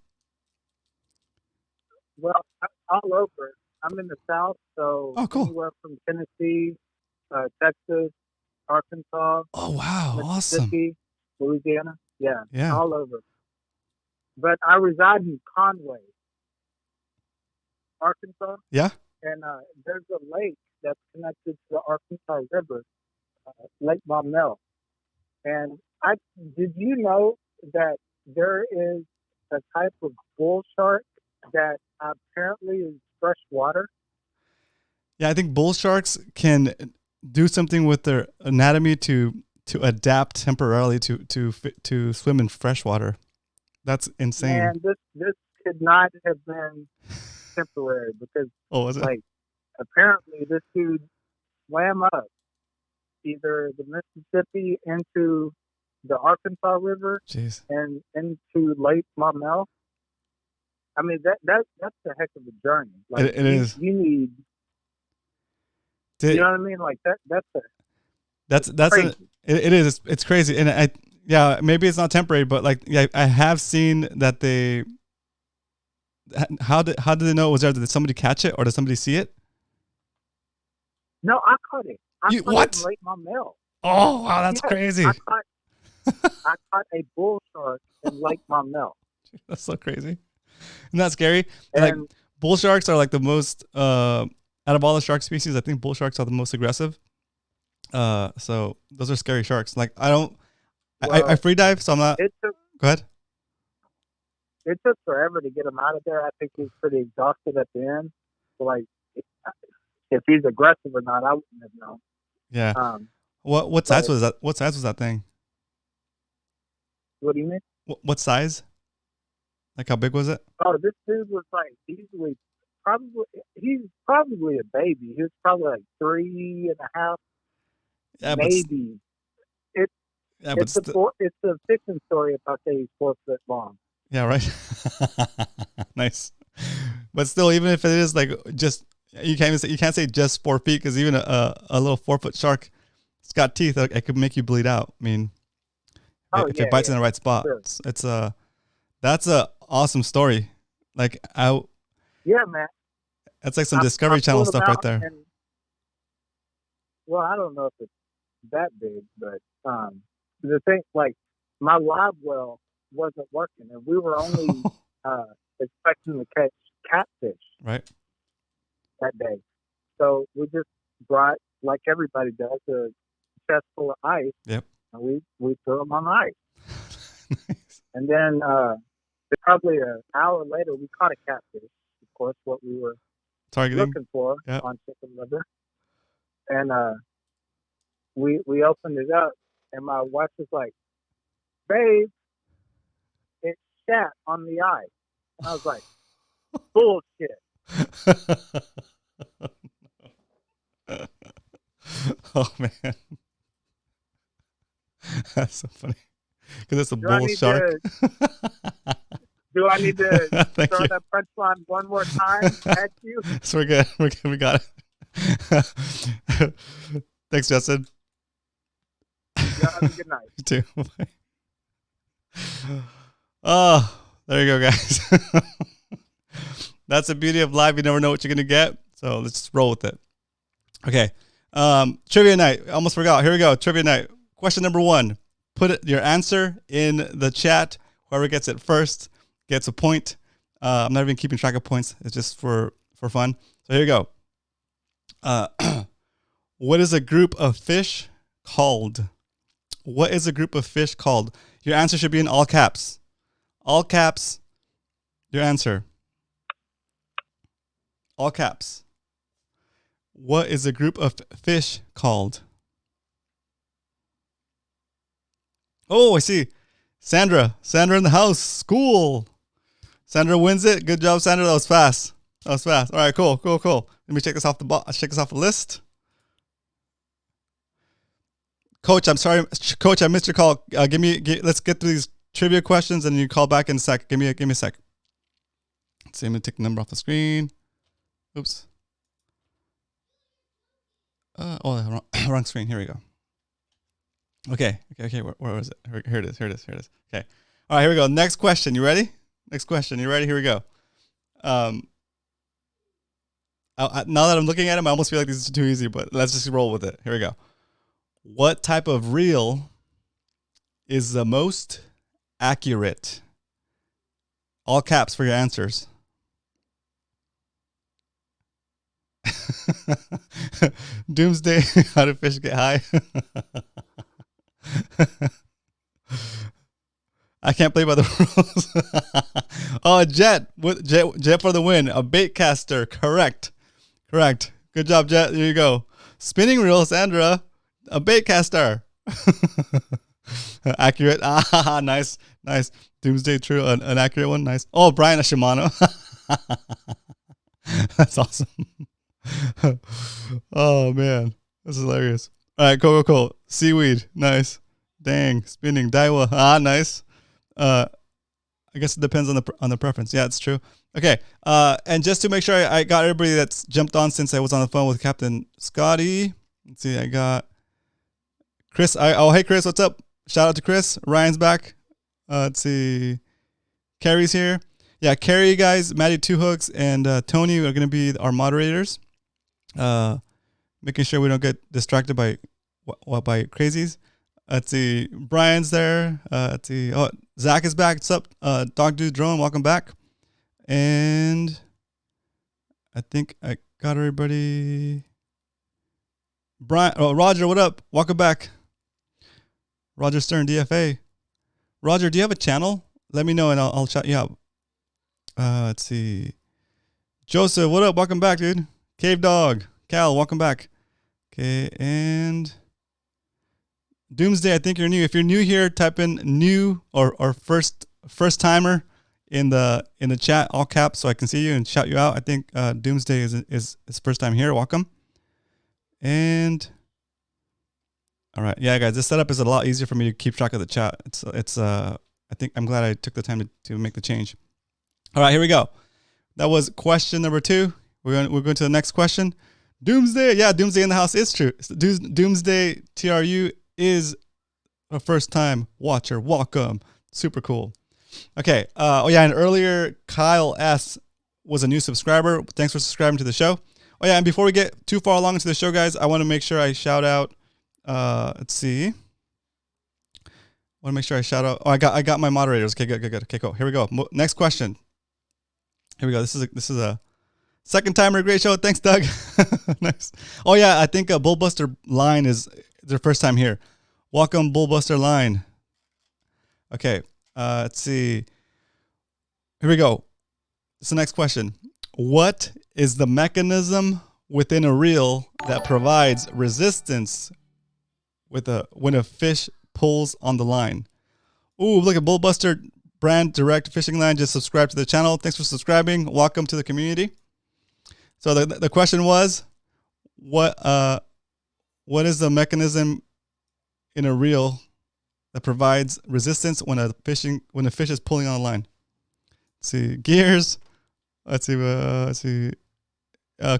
Well, all over. I'm in the South, so cool. Anywhere from Tennessee, Texas, Arkansas. Oh wow, Mississippi, awesome. Louisiana. Yeah, all over. But I reside in Conway, Arkansas. Yeah. And there's a lake that's connected to the Arkansas River, Lake Maumelle. And did you know that there is a type of bull shark that apparently is fresh water? Yeah, I think bull sharks can do something with their anatomy to adapt temporarily to swim in fresh water. That's insane. And this could not have been temporary because was it? Like apparently this dude swam up either the Mississippi into the Arkansas River and into Lake Maumelle. I mean that's a heck of a journey. Like it is. You need. You know what I mean? Like that's crazy. It is. It's crazy, and maybe it's not temporary, but I have seen that they. How did they know it was there? Did somebody catch it, or did somebody see it? No, I caught it. I caught it in Lake Maumelle. Oh wow, that's crazy! I caught a bull shark in Lake Maumelle. That's so crazy. Isn't that scary? And bull sharks are like the most out of all the shark species. I think bull sharks are the most aggressive. So those are scary sharks. Like I free dive, so I'm not. Go ahead. It took forever to get him out of there. I think he's pretty exhausted at the end. So like, if he's aggressive or not, I wouldn't have known. Yeah. What size was that? What size was that thing? What do you mean? What size? Like how big was it? Oh, this dude was like he's probably a baby. He was probably like 3.5. Yeah, maybe. It's a fiction story if I say he's 4 foot long. Yeah, right. Nice. But still, even if it is like just you can't say just 4 feet because even a little 4 foot shark, it's got teeth. It could make you bleed out. I mean, if it bites in the right spot, sure. That's a awesome story. Like yeah, man. That's like some Discovery Channel stuff right there. Well, I don't know if it's that big, but the thing, like my live well wasn't working, and we were only expecting to catch catfish that day. So we just brought, like everybody does, a chest full of ice. Yep. And we threw them on the ice. Nice. And then probably an hour later, we caught a catfish. Of course, what we were looking for on chicken liver. And we opened it up, and my wife was like, "Babe, it shat on the ice." And I was like, "Bullshit." Oh man, that's so funny because it's a bull shark. Do I need to throw that punchline one more time at you? So we're good. We got it. Thanks, Justin. You have a good night. You too. Oh, There you go, guys. That's the beauty of live. You never know what you're going to get. So let's just roll with it. Okay. Trivia night. I almost forgot. Here we go. Trivia night. Question number 1. Put your answer in the chat. Whoever gets it first gets a point. I'm not even keeping track of points. It's just for fun. So here you go. What is a group of fish called? What is a group of fish called? Your answer should be in all caps. All caps. Your answer. All caps. What is a group of fish called? Oh, I see. Sandra in the house. School. Sandra wins it. Good job, Sandra. That was fast. All right, cool. Let me check this off the list. Coach, I'm sorry. Coach, I missed your call. Let's get through these trivia questions and you call back in a sec. Give me a sec. Let's see. I'm going to take the number off the screen. Oops. Wrong screen. Here we go. Okay. Where was it? Here it is. Okay. All right, here we go. Next question. You ready? Here we go. Now that I'm looking at them, I almost feel like this is too easy, but let's just roll with it. Here we go. What type of reel is the most accurate? All caps for your answers. Doomsday, how do fish get high? I can't play by the rules. Oh, Jet for the win. A bait caster. Correct. Good job, Jet. There you go. Spinning reel, Sandra. A bait caster. Accurate. Nice. Doomsday, true. An accurate one. Nice. Oh, Brian, a Shimano. That's awesome. Oh, man. This is hilarious. All right, cool. Seaweed. Nice. Dang. Spinning. Daiwa. Nice. I guess it depends on the preference. Yeah, it's true. Okay. And just to make sure I got everybody that's jumped on since I was on the phone with Captain Scotty. Let's see. I got Chris. Hey, Chris. What's up? Shout out to Chris. Ryan's back. Let's see. Carrie's here. Yeah, Carrie, guys. Maddie Two Hooks and Tony are going to be our moderators. Making sure we don't get distracted by crazies. Let's see. Brian's there. Let's see. Oh, Zach is back. What's up? Dog Dude Drone, welcome back. And I think I got everybody. Roger, what up? Welcome back. Roger Stern, DFA. Roger, do you have a channel? Let me know and I'll shout you out. Let's see. Joseph, what up? Welcome back, dude. Cave Dog. Cal, welcome back. Okay, and Doomsday, I think you're new. If you're new here, type in new or first timer in the chat, all caps, so I can see you and shout you out. I think Doomsday is first time here. Welcome. And all right, yeah, guys, this setup is a lot easier for me to keep track of the chat. It's I think I'm glad I took the time to make the change. All right, here we go. That was question number 2. We're going to the next question. Doomsday, yeah, Doomsday in the house is true. Doomsday TRU is a first time watcher. Welcome. Super cool. Okay. And earlier Kyle S was a new subscriber. Thanks for subscribing to the show. Oh yeah, and before we get too far along into the show, guys, I want to make sure I shout out. Let's see. I want to make sure I shout out. Oh, I got my moderators. Okay, good. Okay, cool. Here we go. Next question. Here we go. This is a second timer. Great show. Thanks, Doug. Nice. Oh yeah, I think Bullbuster Line is their first time here. Welcome, Bullbuster Line. Okay. Let's see. Here we go. It's the next question. What is the mechanism within a reel that provides resistance when a fish pulls on the line? Ooh, look at Bullbuster Brand Direct Fishing Line. Just subscribe to the channel. Thanks for subscribing. Welcome to the community. So the question was, what is the mechanism in a reel that provides resistance when a fish is pulling on a line? Let's see, gears. Let's see.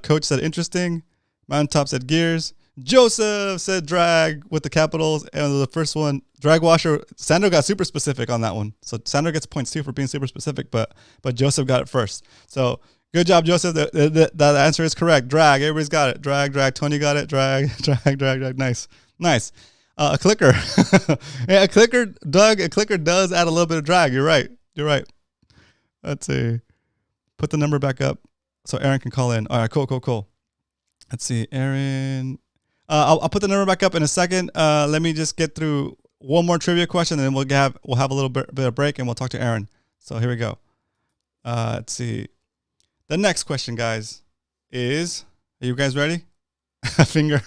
Coach said interesting. Mountaintop said gears. Joseph said drag with the capitals. And the first one, drag washer. Sandro got super specific on that one. So Sandro gets points too for being super specific, but Joseph got it first. So good job, Joseph. That answer is correct. Drag. Everybody's got it. Drag. Tony got it. Drag. Nice. A clicker. Yeah, a clicker, Doug. A clicker does add a little bit of drag. You're right. Let's see. Put the number back up so Aaron can call in. All right, cool. Let's see, Aaron. I'll put the number back up in a second. Let me just get through one more trivia question, and then we'll have a little bit of break, and we'll talk to Aaron. So here we go. Let's see. The next question, guys, is: are you guys ready? A finger.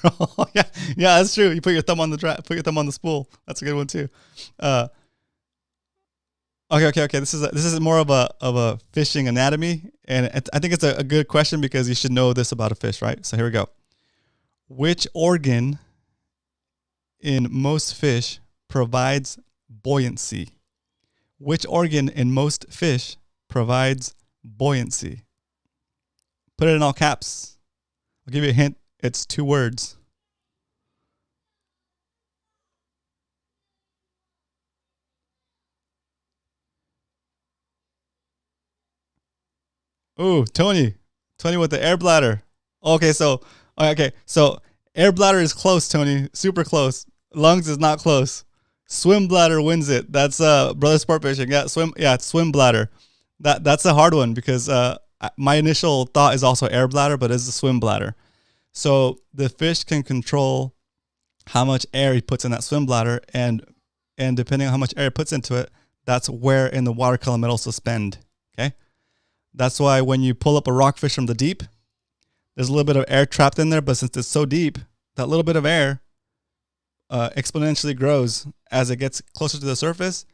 yeah, that's true. You put your thumb on the spool. That's a good one too. Okay. This is more of a fishing anatomy, and I think it's a good question because you should know this about a fish, right? So here we go. Which organ in most fish provides buoyancy? Which organ in most fish provides buoyancy? Put it in all caps. I'll give you a hint. It's 2 words. Ooh, Tony with the air bladder. Okay, so air bladder is close, Tony. Super close. Lungs is not close. Swim bladder wins it. That's Brother Sport Fishing. Yeah, swim bladder. That's a hard one because my initial thought is also air bladder, but it's the swim bladder. So the fish can control how much air he puts in that swim bladder, and depending on how much air he puts into it, that's where in the water column it'll suspend. Okay. That's why when you pull up a rockfish from the deep, there's a little bit of air trapped in there, but since it's so deep, that little bit of air exponentially grows as it gets closer to the surface,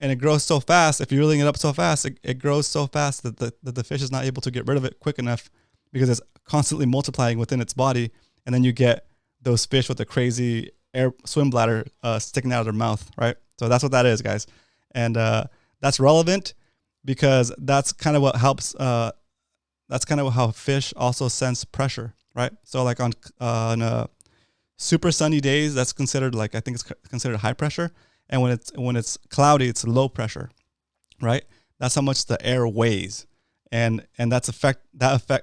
and it grows so fast. If you're reeling it up so fast, it grows so fast that the fish is not able to get rid of it quick enough because it's constantly multiplying within its body, and then you get those fish with the crazy air swim bladder sticking out of their mouth, right? So that's what that is, guys, and that's relevant because that's kind of what helps. That's kind of how fish also sense pressure, right? So like on super sunny days, that's considered I think it's considered high pressure, and when it's cloudy, it's low pressure, right? That's how much the air weighs, and that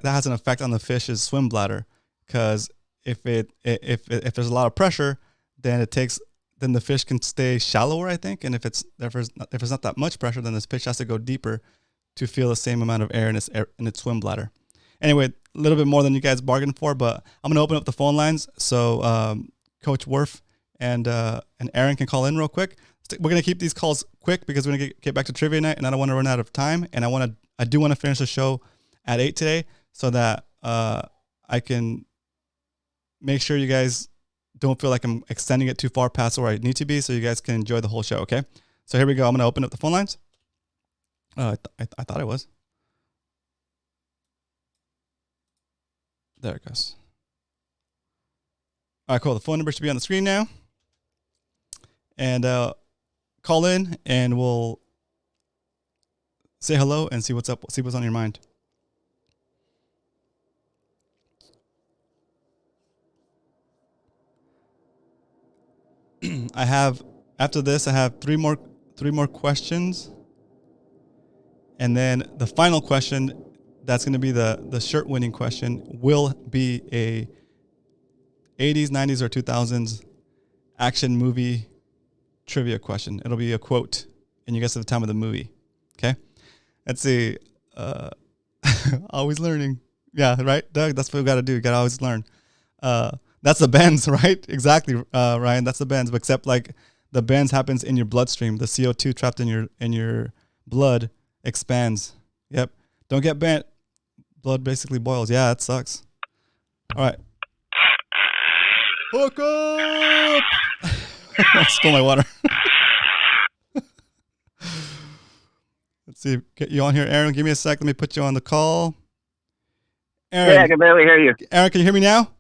has an effect on the fish's swim bladder, because if there's a lot of pressure, then the fish can stay shallower, I think, and if it's not that much pressure, then this fish has to go deeper to feel the same amount of air in its swim bladder. Anyway, a little bit more than you guys bargained for, but I'm gonna open up the phone lines so Coach Worf and Aaron can call in real quick. We're gonna keep these calls quick because we're gonna get back to trivia night, and I don't want to run out of time. And I do want to finish the show at 8 today, so that I can make sure you guys don't feel like I'm extending it too far past where I need to be, so you guys can enjoy the whole show. Okay, so here we go. I'm gonna open up the phone lines. I thought I was. There it goes. All right, cool. The phone number should be on the screen now. And call in, and we'll say hello and see what's up. See what's on your mind. After this, I have three more questions. And then the final question, that's going to be the shirt winning question, will be a 80s, 90s, or 2000s action movie trivia question. It'll be a quote, and you guess at the time of the movie. Okay? Let's see. Always learning. Yeah, right, Doug? That's what we got to do. You got to always learn. That's the bends, right? Exactly, Ryan. That's the bends, but except like the bends happens in your bloodstream. The CO2 trapped in your blood expands. Yep. Don't get bent. Blood basically boils. Yeah, that sucks. All right. Hook up! I spilled my water. Let's see. Get you on here, Aaron. Give me a sec. Let me put you on the call. Aaron. Yeah, I can barely hear you. Aaron, can you hear me now?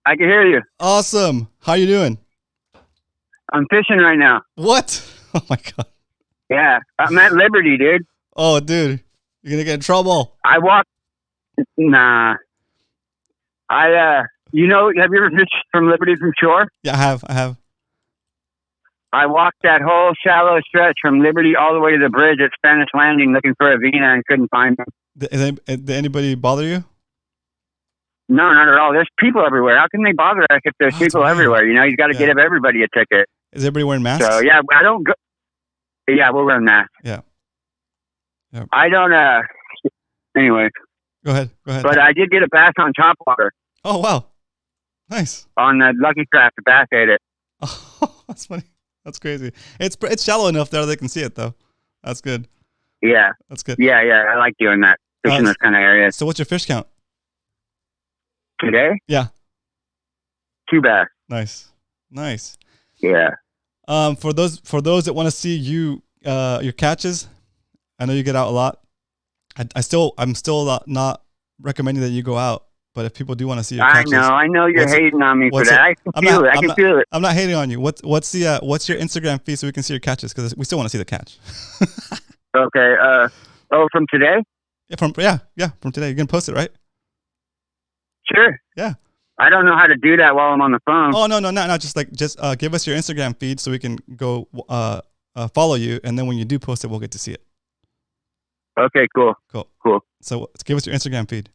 I can hear you. Awesome. How you doing? I'm fishing right now. What? Oh my God. Yeah, I'm at Liberty, dude. Oh, dude. You're going to get in trouble. Nah. You know, have you ever fished from Liberty from shore? Yeah, I have. I walked that whole shallow stretch from Liberty all the way to the bridge at Spanish Landing looking for a Vina and couldn't find them. Did anybody bother you? No, not at all. There's people everywhere. How can they bother us if there's people everywhere? You know, you got to give everybody a ticket. Is everybody wearing masks? So, yeah, I don't go. Yeah, we're wearing masks. Yeah. I don't, anyway. Go ahead. But I did get a bass on topwater. Oh, wow. Nice. On the Lucky Craft, the bass ate it. Oh, that's funny. That's crazy. It's shallow enough there they can see it, though. That's good. Yeah. That's good. Yeah. I like doing that. Fishing those kind of areas. So what's your fish count? Today? Yeah. 2 bass. Nice. Yeah. For those that want to see you your catches, I know you get out a lot. I'm still not recommending that you go out, but if people do want to see your catches, I know you're hating on me for that. I can feel it. I'm not hating on you. What's your Instagram feed so we can see your catches, because we still want to see the catch. Okay. From today? Yeah, from today. You're gonna post it, right? Sure. Yeah. I don't know how to do that while I'm on the phone. Oh no, not just give us your Instagram feed so we can go follow you, and then when you do post it, we'll get to see it. Okay, cool. So give us your Instagram feed.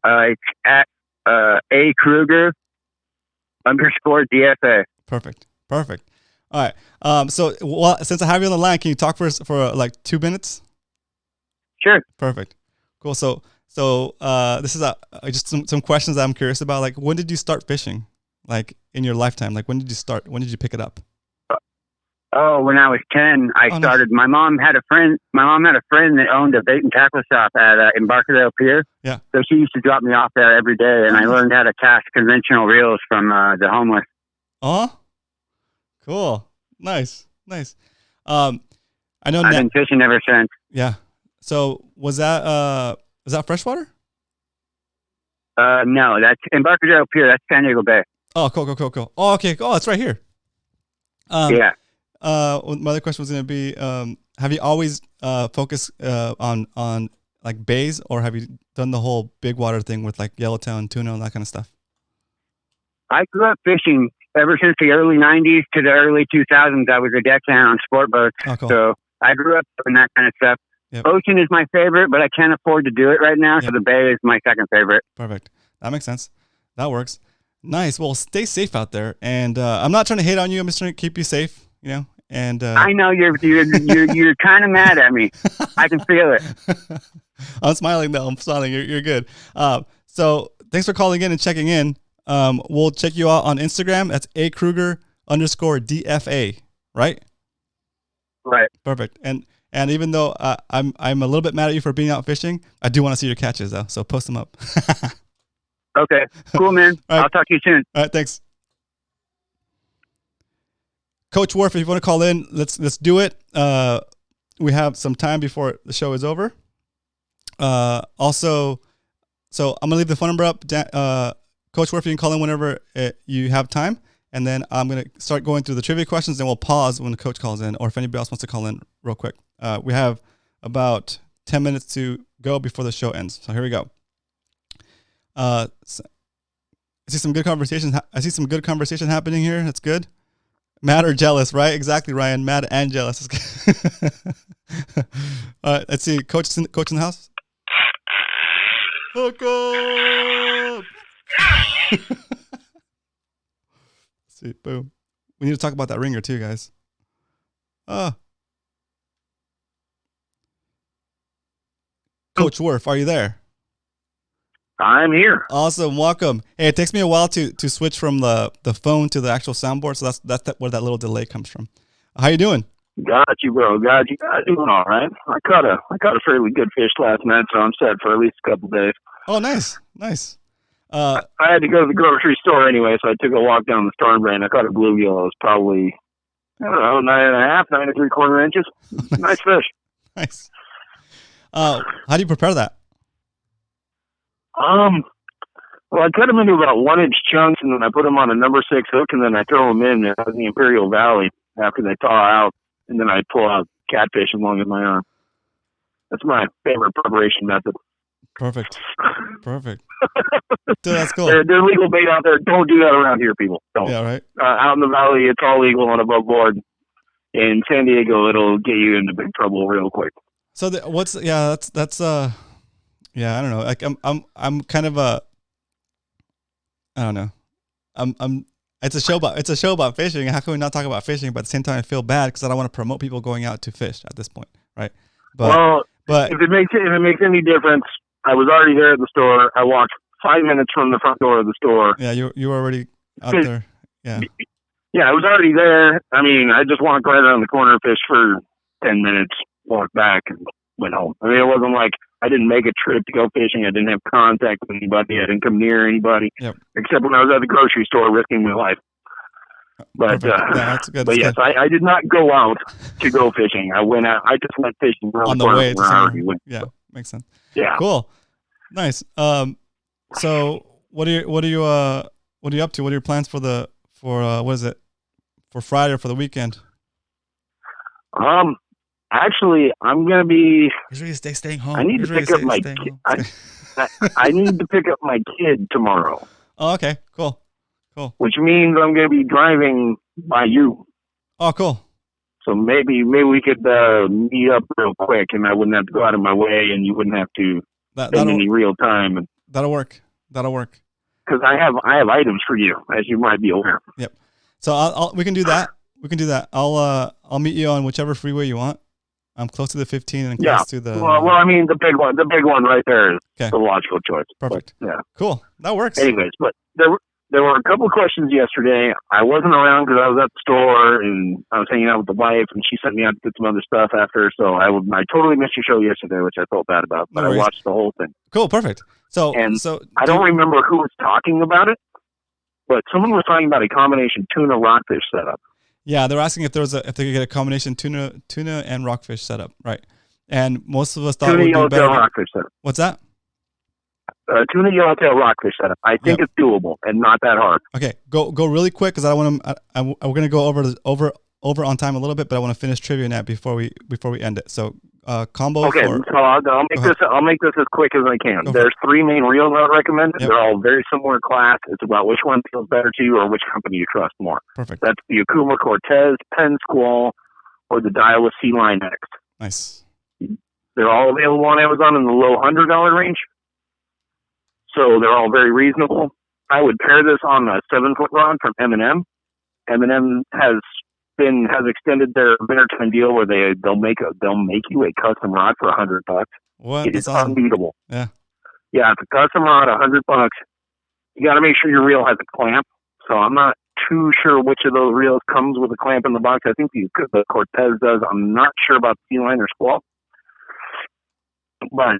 It's at A Kruger _DFA. Perfect. All right. So since I have you on the line, can you talk for like 2 minutes? Sure. Perfect. Cool. So this is just some questions that I'm curious about. Like, when did you start fishing? Like, in your lifetime? Like, when did you start? When did you pick it up? Oh, when I was 10, I started. My mom had a friend that owned a bait and tackle shop at Embarcadero Pier. Yeah. So she used to drop me off there every day, and I learned how to cast conventional reels from the homeless. Oh, cool. Nice. I know. I've been fishing ever since. Yeah. So was that freshwater? No, that's Embarcadero Pier. That's San Diego Bay. Oh, cool. Oh, okay. Oh, it's right here. Yeah. My other question was going to be, have you always focused on like bays, or have you done the whole big water thing with like yellowtail, tuna, and that kind of stuff? I grew up fishing ever since the early 90s to the early 2000s. I was a deckhand on sport boats. Oh, cool. So I grew up doing that kind of stuff. Yep. Ocean is my favorite, but I can't afford to do it right now. Yep. So the bay is my second favorite. Perfect. That makes sense. That works. Nice. Well, stay safe out there. And I'm not trying to hate on you. I'm just trying to keep you safe, you know? And I know you're kind of mad at me. I can feel it. I'm smiling though. I'm smiling. You're good. So thanks for calling in and checking in. We'll check you out on Instagram. That's A Kruger _DFA, right? Right. Perfect. And even though I'm a little bit mad at you for being out fishing, I do want to see your catches though. So post them up. Okay. Cool, man. Right. I'll talk to you soon. All right. Thanks. Coach Worf, if you want to call in, let's do it. We have some time before the show is over. Also, so I'm gonna leave the phone number up. Coach Worf, you can call in whenever you have time, and then I'm gonna start going through the trivia questions. Then we'll pause when the coach calls in, or if anybody else wants to call in real quick. We have about 10 minutes to go before the show ends. So here we go. I see some good conversation happening here. That's good. Mad or jealous, right? Exactly, Ryan. Mad and jealous. All right, let's see. Coach in the house. Hook up. Let's see. Boom. We need to talk about that ringer too, guys. Coach Worf, are you there? I'm here. Awesome, welcome. Hey, it takes me a while to switch from the phone to the actual soundboard, so that's where that little delay comes from. How you doing? Got you, bro. Got you. Doing all right. I caught a fairly good fish last night, so I'm set for at least a couple days. Oh, nice. I had to go to the grocery store anyway, so I took a walk down the storm drain. I caught a bluegill. It was probably 9.5, 9 3/4 inches. Nice fish. Nice. How do you prepare that? Well, I cut them into about 1-inch chunks, and then I put them on a number 6 hook, and then I throw them in the Imperial Valley after they thaw out, and then I pull out catfish as long as my arm. That's my favorite preparation method. Perfect. Dude, that's cool. There's legal bait out there. Don't do that around here, people. Don't. Yeah, right. Out in the valley, it's all legal and above board. In San Diego, it'll get you into big trouble real quick. So that's yeah, I don't know. Like I'm kind of I don't know. It's a show about fishing. How can we not talk about fishing? But at the same time, I feel bad because I don't want to promote people going out to fish at this point, right? But if it makes any difference, I was already there at the store. I walked 5 minutes from the front door of the store. Yeah, you were already out there. Yeah. Yeah, I was already there. I mean, I just walked right around the corner, fished for 10 minutes, walked back, and went home. I mean, it wasn't like I didn't make a trip to go fishing. I didn't have contact with anybody. I didn't come near anybody, except when I was at the grocery store risking my life. But that's good. But yes, I did not go out to go fishing. I went out. I just went fishing on the way. Yeah, makes sense. Yeah, cool, nice. So what are you up to? What are your plans for what is it, for Friday or for the weekend? Actually, I'm gonna be. He's ready to staying home. I need to pick up my kid. I need to pick up my kid tomorrow. Oh, okay, cool. Which means I'm gonna be driving by you. Oh, cool. So maybe we could meet up real quick, and I wouldn't have to go out of my way, and you wouldn't have to spend any real time. And that'll work. Because I have items for you, as you might be aware. Yep. So we can do that. I'll meet you on whichever freeway you want. I'm close to the 15 and close to the. Well, I mean the big one right there is the logical choice. Perfect. But, yeah. Cool. That works. Anyways, but there were a couple of questions yesterday. I wasn't around because I was at the store and I was hanging out with the wife, and she sent me out to get some other stuff after. So I totally missed your show yesterday, which I felt bad about. But I watched the whole thing. Cool. Perfect. So I don't remember who was talking about it, but someone was talking about a combination tuna rockfish setup. Yeah, they're asking if they could get a combination tuna and rockfish setup, right? And most of us thought tuna it would be yellowtail better. Rockfish setup. What's that? Tuna yellowtail rockfish setup. I think it's doable and not that hard. Okay, go really quick because I want to. We're gonna go over on time a little bit, but I want to finish trivia net before we end it. So combo. Okay, so I'll make this as quick as I can. There's 3 main reels I would recommend. Yep. They're all very similar class. It's about which one feels better to you or which company you trust more. Perfect. That's the Okuma Cortez, Penn Squall, or the Daiwa Sea Line X. Nice. They're all available on Amazon in the low $100 range. So they're all very reasonable. I would pair this on a 7-foot rod from M&M. M&M has extended their wintertime deal where they'll make you a custom rod for $100. What? It is awesome. unbeatable. Yeah, it's a custom rod, $100. You got to make sure your reel has a clamp. So I'm not too sure which of those reels comes with a clamp in the box. I think the Cortez does. I'm not sure about Sea Line or Squall. But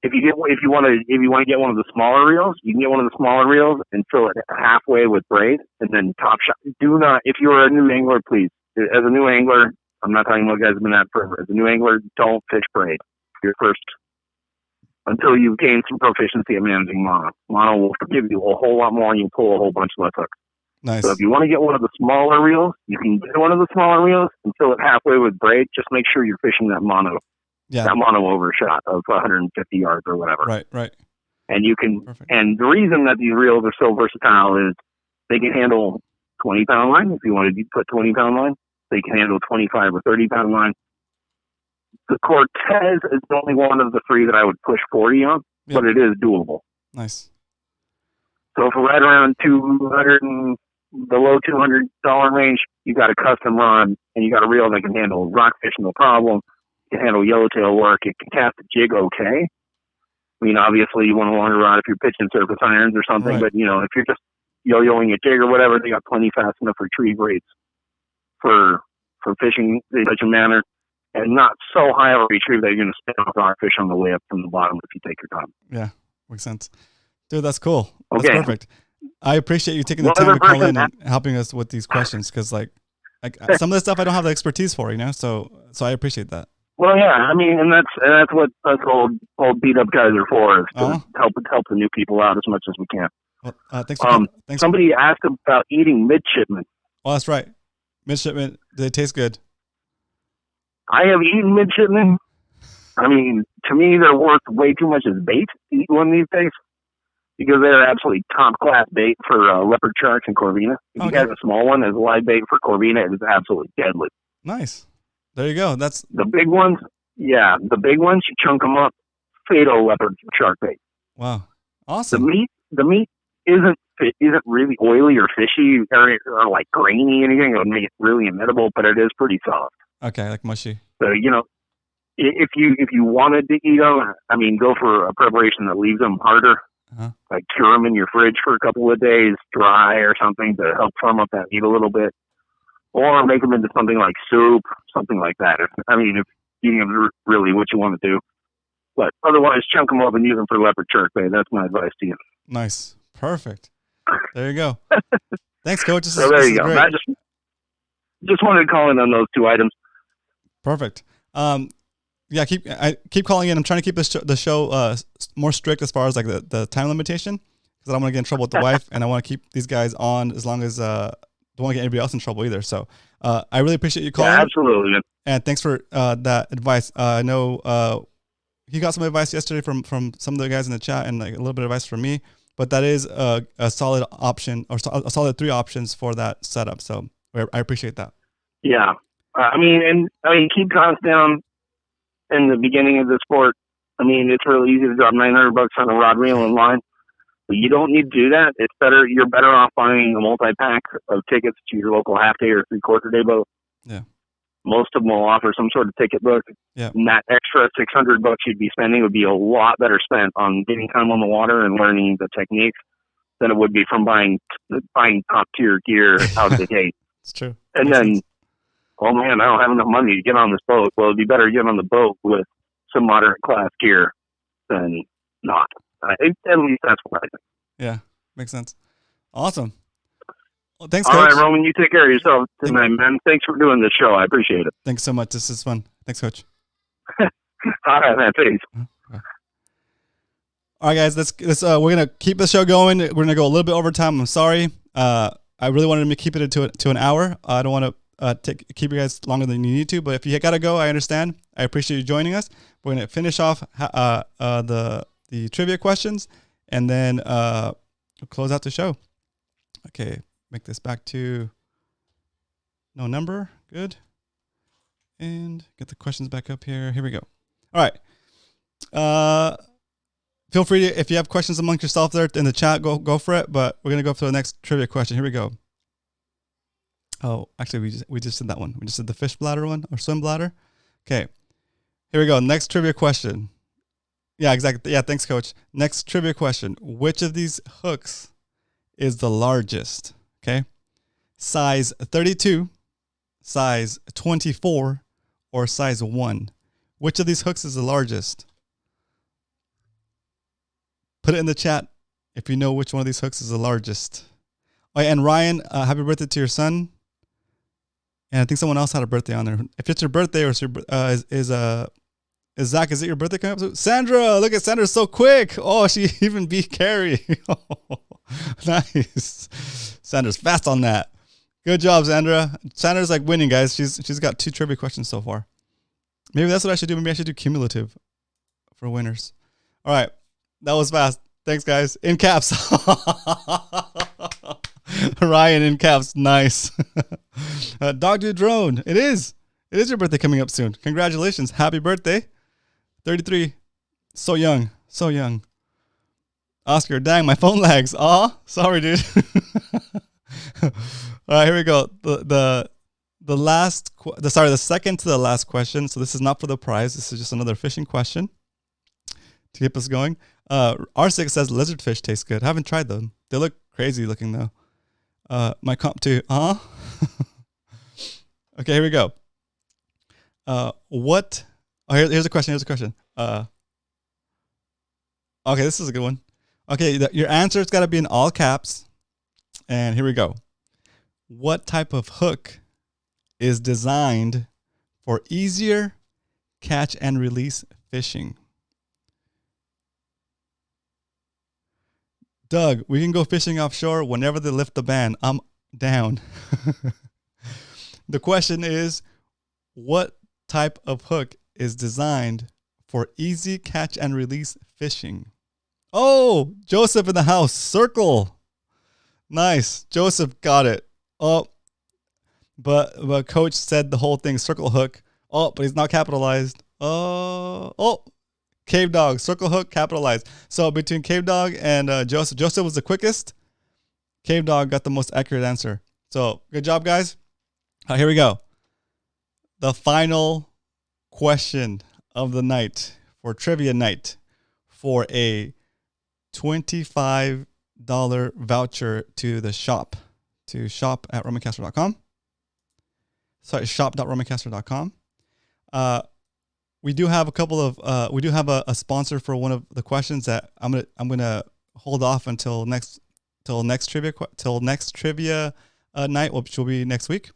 if you want to get one of the smaller reels, you can get one of the smaller reels and fill it halfway with braid and then top shot. Do not, if you're a new angler, please. As a new angler, I'm not talking about guys who've been at forever. As a new angler, don't fish braid. You're first until you've gained some proficiency at managing mono. Mono will forgive you a whole lot more and you'll pull a whole bunch less hooks. Nice. So if you want to get one of the smaller reels, you can get one of the smaller reels and fill it halfway with braid. Just make sure you're fishing that mono. Yeah. That mono overshot of 150 yards or whatever. Right. And you can, Perfect. and the reason that these reels are so versatile is they can handle 20-pound line. If you want to put 20-pound line, they can handle 25 or 30-pound line. The Cortez is the only one of the 3 that I would push 40 on, but it is doable. Nice. So for right around the low $200 range, you got a custom rod and you got a reel that can handle rockfish no problem. It can handle yellowtail work. It can cast a jig okay. I mean, obviously you want a longer rod if you're pitching surface irons or something, but if you're just yo-yoing a jig or whatever, they got plenty fast enough retrieve rates for fishing in such a manner, and not so high of a retrieve that you're going to spin off rockfish on the way up from the bottom if you take your time. Yeah, makes sense. Dude, that's cool. That's perfect. I appreciate you taking the time to call in and helping us with these questions because, like some of the stuff I don't have the expertise for, so I appreciate that. Well, yeah, I mean, and that's what us old beat up guys are for, is to help the new people out as much as we can. Well, thanks. Somebody asked about eating midshipmen. Oh, that's right. Midshipmen, do they taste good? I have eaten midshipmen. I mean, to me, they're worth way too much as bait to eat one these days because they're absolutely top-class bait for leopard sharks and corvina. If you guys have a small one as a live bait for corvina, it is absolutely deadly. Nice. There you go. That's the big ones. Yeah, the big ones, you chunk them up, fatal leopard shark bait. Wow. Awesome. The meat isn't really oily or fishy or like grainy or anything. It would make it really imitable, but it is pretty soft. Okay, like mushy. So, if you wanted to eat them, I mean, go for a preparation that leaves them harder. Like cure them in your fridge for a couple of days, dry or something to help firm up that meat a little bit. Or make them into something like soup, something like that. If eating them really what you want to do. But otherwise, chunk them up and use them for leopard shark bait. That's my advice to you. Nice. Perfect. There you go. Thanks, Coach. There you go. I just wanted to call in on those two items. Perfect. Yeah, keep calling in. I'm trying to keep the show more strict as far as like the time limitation because I don't want to get in trouble with the wife, and I want to keep these guys on as long as don't want to get anybody else in trouble either. So I really appreciate you calling. Yeah, absolutely. And thanks for that advice. I know he got some advice yesterday from some of the guys in the chat and like a little bit of advice from me, but that is a solid option or a solid 3 options for that setup. So I appreciate that. Yeah. I mean, keep costs down in the beginning of the sport. I mean, it's really easy to drop $900 on a rod reel and line. But you don't need to do that. It's better. You're better off buying a multi-pack of tickets to your local half-day or 3/4 day boat. Yeah. Most of them will offer some sort of ticket book. Yeah. And that extra $600 you'd be spending would be a lot better spent on getting time on the water and learning the techniques than it would be from buying top-tier gear out of the gate. It's true. And Makes then, sense. oh man, I don't have enough money to get on this boat. Well, it'd be better to get on the boat with some moderate class gear than not. At least that's what I think. Yeah, makes sense. Awesome. Well, thanks, All Coach. right, Roman, you take care of yourself tonight, man. Thanks for doing this show. I appreciate it. Thanks so much. This is fun. Thanks, Coach. All right, man. Peace. All right, guys. Let's we're gonna keep the show going. We're gonna go a little bit over time. I'm sorry. I really wanted to keep it to an hour. I don't want to keep you guys longer than you need to. But if you gotta go, I understand. I appreciate you joining us. We're gonna finish off the trivia questions, and then we'll close out the show. Okay, make this back to no number. Good. And get the questions back up here. Here we go. All right. Feel free to, if you have questions amongst yourself there in the chat, go for it. But we're gonna go for the next trivia question. Here we go. Oh, actually, we just did that one. We just did the fish bladder one or swim bladder. Okay. Here we go. Next trivia question. Yeah, exactly. Yeah, thanks, Coach. Next trivia question. Which of these hooks is the largest? Okay. Size 32, size 24, or size 1? Which of these hooks is the largest? Put it in the chat if you know which one of these hooks is the largest. Oh, yeah, and Ryan, happy birthday to your son. And I think someone else had a birthday on there. If it's your birthday or is Zach, is it your birthday coming up? Sandra, look at Sandra, so quick. Oh, she even beat Carrie. Oh, nice. Sandra's fast on that. Good job, Sandra. Sandra's like winning, guys. She's got 2 trivia questions so far. Maybe that's what I should do. Maybe I should do cumulative for winners. All right. That was fast. Thanks, guys. In caps. Ryan in caps. Nice. Dog Dude Drone. It is your birthday coming up soon. Congratulations. Happy birthday. 33. So young. So young. Oscar, dang, my phone lags. Aw, sorry, dude. All right, here we go. The second to the last question. So this is not for the prize. This is just another fishing question to keep us going. R6 says lizard fish taste good. I haven't tried them. They look crazy looking though. My comp too. Okay, here we go. Here's a question. Okay, this is a good one. Okay, your answer's got to be in all caps. And here we go. What type of hook is designed for easier catch and release fishing? Doug, we can go fishing offshore whenever they lift the ban. I'm down. The question is, what type of hook is designed for easy catch and release fishing. Oh, Joseph in the house. Circle. Nice. Joseph got it. Oh, but coach said the whole thing circle hook. Oh, but he's not capitalized. Oh, Cave Dog, circle hook, capitalized. So between Cave Dog and Joseph was the quickest. Cave Dog got the most accurate answer. So good job, guys. Here we go. The final question of the night for trivia night for a $25 voucher to the shop, to shop@romancastro.com. Sorry, shop.romancastro.com. We do have a couple of we do have a sponsor for one of the questions that I'm gonna hold off until next trivia night, which will be next week.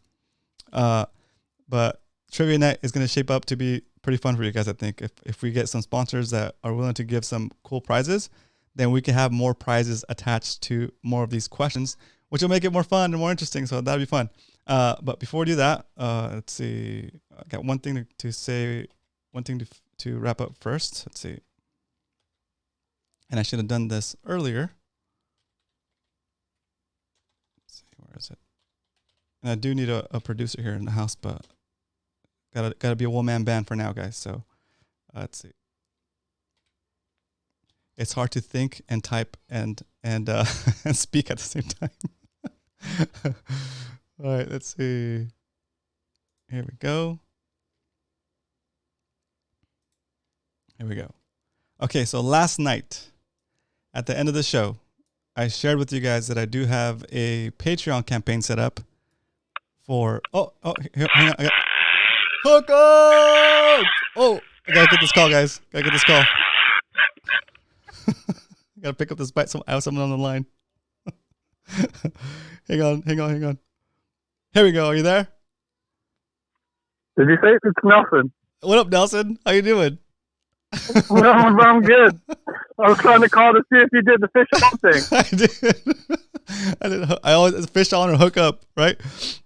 But trivia night is gonna shape up to be pretty fun for you guys. I think if we get some sponsors that are willing to give some cool prizes, then we can have more prizes attached to more of these questions, which will make it more fun and more interesting. So that'll be fun. But before we do that, let's see. I got one thing to say, one thing to wrap up first. Let's see. And I should have done this earlier. Let's see, where is it? And I do need a producer here in the house, but gotta be a one-man band for now, guys. So let's see. It's hard to think and type and and speak at the same time. All right, let's see. Here we go. Here we go. Okay, so last night, at the end of the show, I shared with you guys that I do have a Patreon campaign set up for... Here, hang on. Hook up! Oh, I gotta get this call, guys. Gotta get this call. I gotta pick up this bite. I have someone on the line. Hang on. Here we go. Are you there? Did you say it's Nelson? What up, Nelson? How you doing? No, I'm good. I was trying to call to see if you did the fish on thing. I did. I always fish on or hook up, right?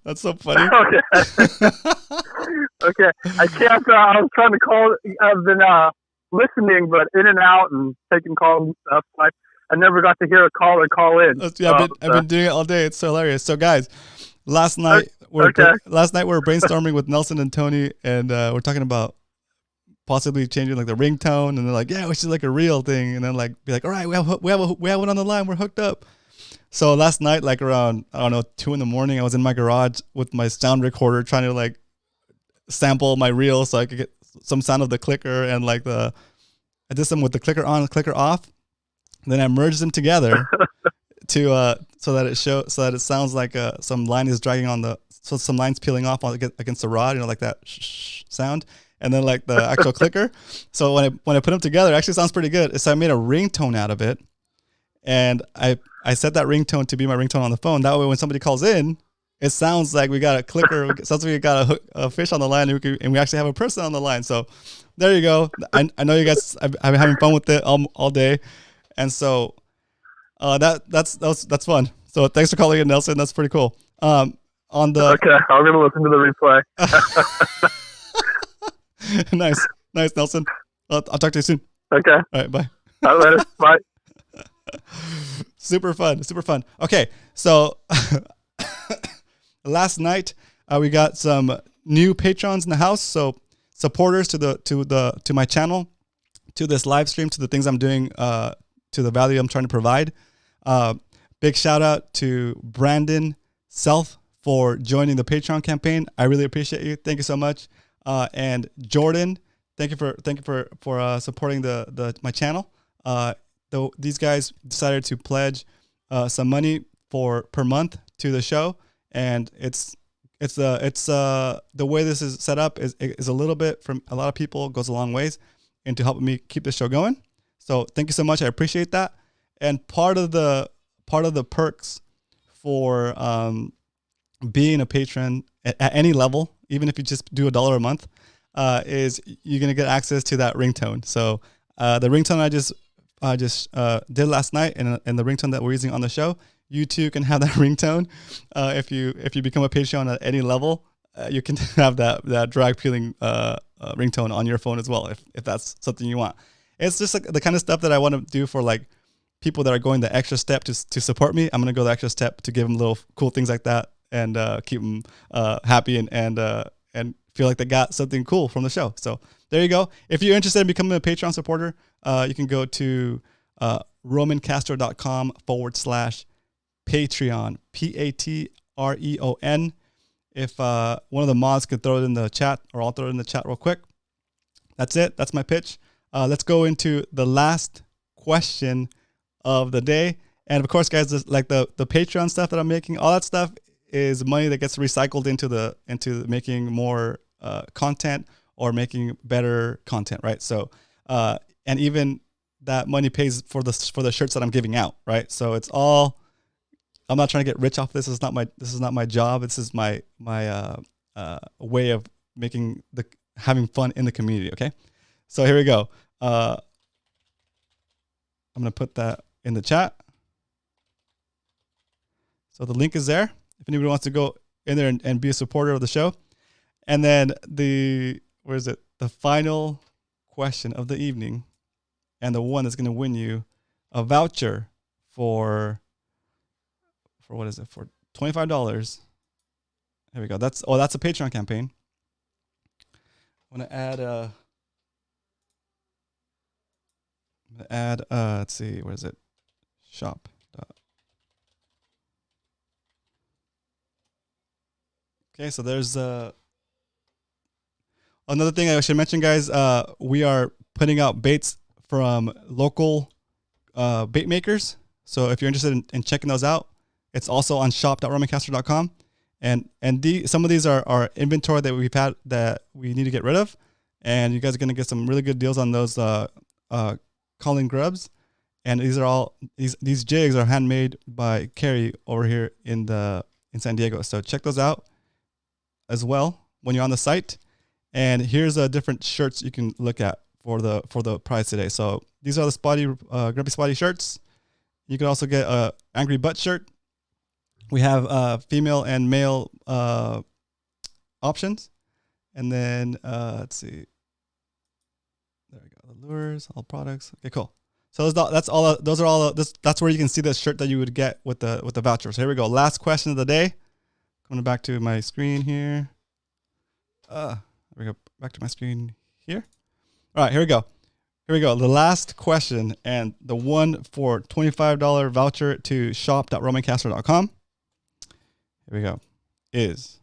That's so funny. Okay. I can't. I was trying to call. I've been listening, but in and out and taking calls and stuff. I never got to hear a caller call in. Yeah, I've been doing it all day. It's so hilarious. So, guys, last night we were brainstorming with Nelson and Tony, and we're talking about possibly changing like the ringtone, and they're like, yeah, we should like a real thing, and then like be like, all right, we have one on the line, we're hooked up. So last night, like around 2 a.m, I was in my garage with my sound recorder trying to like sample my reel so I could get some sound of the clicker, and like I did some with the clicker on, clicker off. Then I merged them together to so that it sounds like some line is dragging on some lines peeling off against the rod, like that sound. And then like the actual clicker. So when I put them together, it actually sounds pretty good. So I made a ringtone out of it, and I set that ringtone to be my ringtone on the phone. That way, when somebody calls in, it sounds like we got a clicker. It sounds like we got a fish on the line, and we actually have a person on the line. So there you go. I know you guys. I've been having fun with it all day, and so that's fun. So thanks for calling in, Nelson. That's pretty cool. Okay, I'm gonna listen to the replay. Nice, Nelson. I'll talk to you soon. Okay. All right, bye. All right, later. Bye. Super fun. Okay, so last night we got some new patrons in the house. So supporters to my channel, to this live stream, to the things I'm doing, to the value I'm trying to provide. Big shout out to Brandon Self for joining the Patreon campaign. I really appreciate you. Thank you so much. And Jordan, thank you for supporting my channel. These guys decided to pledge some money per month to the show, and it's the way this is set up is a little bit from a lot of people, goes a long ways into helping me keep the show going. So thank you so much. I appreciate that. And part of the perks for being a patron at any level, even if you just do $1 a month, is you're gonna get access to that ringtone. So the ringtone I just did last night, and the ringtone that we're using on the show, you too can have that ringtone. If you become a Patreon at any level, you can have that drag peeling ringtone on your phone as well, if that's something you want. It's just like the kind of stuff that I want to do for like people that are going the extra step to support me. I'm gonna go the extra step to give them little cool things like that and keep them happy and feel like they got something cool from the show. So there you go. If you're interested in becoming a Patreon supporter, you can go to romancastro.com/Patreon, Patreon. If one of the mods could throw it in the chat, or I'll throw it in the chat real quick. That's it. That's my pitch. Let's go into the last question of the day. And of course, guys, like the Patreon stuff that I'm making, all that stuff is money that gets recycled into making more content or making better content, right? So, and even that money pays for the shirts that I'm giving out, right? So it's all. I'm not trying to get rich off this. This is not my job. This is my way of having fun in the community. Okay, so here we go. I'm gonna put that in the chat. So the link is there if anybody wants to go in there and be a supporter of the show. And then the final question of the evening, and the one that's gonna win you a voucher for what is it, for $25. Here we go. That's a Patreon campaign. I'm gonna add let's see, where is it? Shop. Okay, so there's another thing I should mention, guys. We are putting out baits from local bait makers. So if you're interested in checking those out, it's also on shop.romancastro.com. And some of these are inventory that we've had that we need to get rid of. And you guys are going to get some really good deals on those calling grubs. And these are all these jigs are handmade by Carrie over here in San Diego. So check those out as well when you're on the site. And here's different shirts you can look at for the prize today. So these are the Grumpy Spotty shirts. You can also get a Angry Butt shirt. We have female and male options. And then let's see. There we go. The lures, all products. Okay, cool. So that's all. Those are all. That's where you can see the shirt that you would get with the voucher. So here we go. Last question of the day. Coming back to my screen here. There we go. Back to my screen here. All right, here we go. Here we go. The last question, and the one for $25 voucher to shop.romancastro.com. Here we go. Is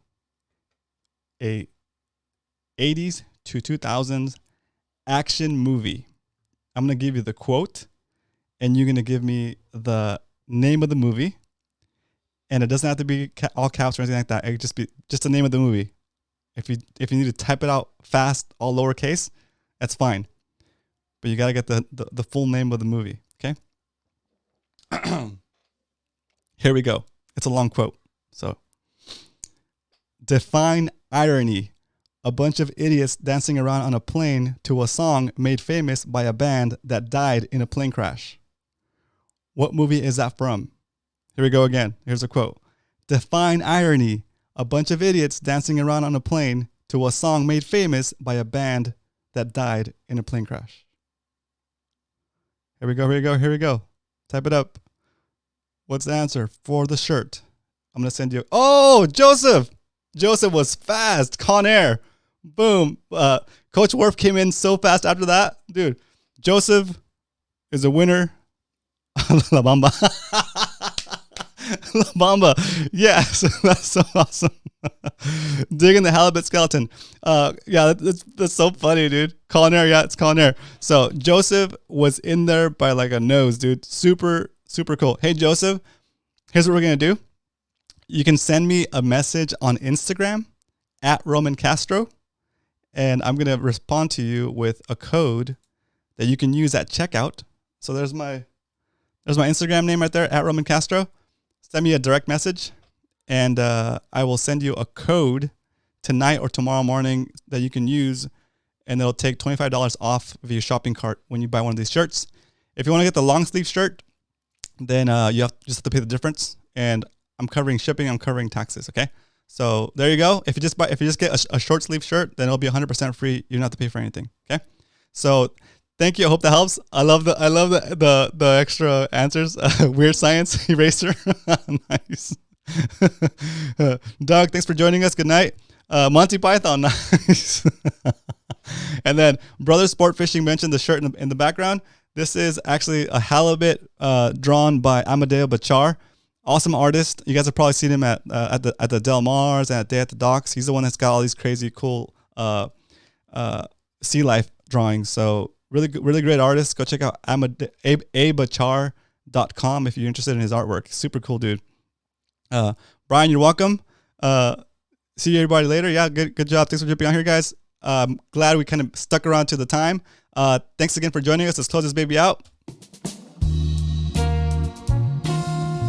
a 80s to 2000s action movie. I'm going to give you the quote, and you're going to give me the name of the movie. And it doesn't have to be all caps or anything like that. It could just be just the name of the movie. If you need to type it out fast, all lowercase, that's fine. But you got to get the full name of the movie, okay? Here we go. It's a long quote. So, define irony. A bunch of idiots dancing around on a plane to a song made famous by a band that died in a plane crash. What movie is that from? Here we go again. Here's a quote. Define irony. A bunch of idiots dancing around on a plane to a song made famous by a band that died in a plane crash. Here we go, here we go, here we go. Type it up. What's the answer for the shirt? I'm going to send you. Oh, Joseph. Joseph was fast. Con Air. Boom. Coach Worf came in so fast after that. Dude, Joseph is a winner. La Bamba. La Bamba. Yes, that's so awesome. Digging the halibut skeleton. Yeah, that's so funny, dude. Con Air, yeah, it's Con Air. So Joseph was in there by like a nose, dude. Super, super cool. Hey, Joseph, here's what we're going to do. You can send me a message on Instagram at Roman Castro, and I'm going to respond to you with a code that you can use at checkout. So there's my Instagram name right there, at Roman Castro. Send me a direct message, and I will send you a code tonight or tomorrow morning that you can use, and it'll take $25 off of your shopping cart when you buy one of these shirts. If you want to get the long sleeve shirt, then you just have to pay the difference, and I'm covering shipping, I'm covering taxes, okay? So there you go. If you just get a short sleeve shirt, then it'll be 100% free. You don't have to pay for anything. Okay. So thank you. I hope that helps. I love the extra answers. Weird science eraser. Nice. Doug, thanks for joining us. Good night. Monty Python. Nice. And then Brother Sport Fishing mentioned the shirt in the background. This is actually a halibut drawn by Amadeo Bachar. Awesome artist. You guys have probably seen him at the Del Mars and at Day at the Docks. He's the one that's got all these crazy cool sea life drawings. So really great artist. Go check out abachar.com if you're interested in his artwork. Super cool dude. Brian, you're welcome. See you everybody later. Yeah, good job. Thanks for jumping on here, guys. Glad we kind of stuck around to the time. Thanks again for joining us. Let's close this baby out.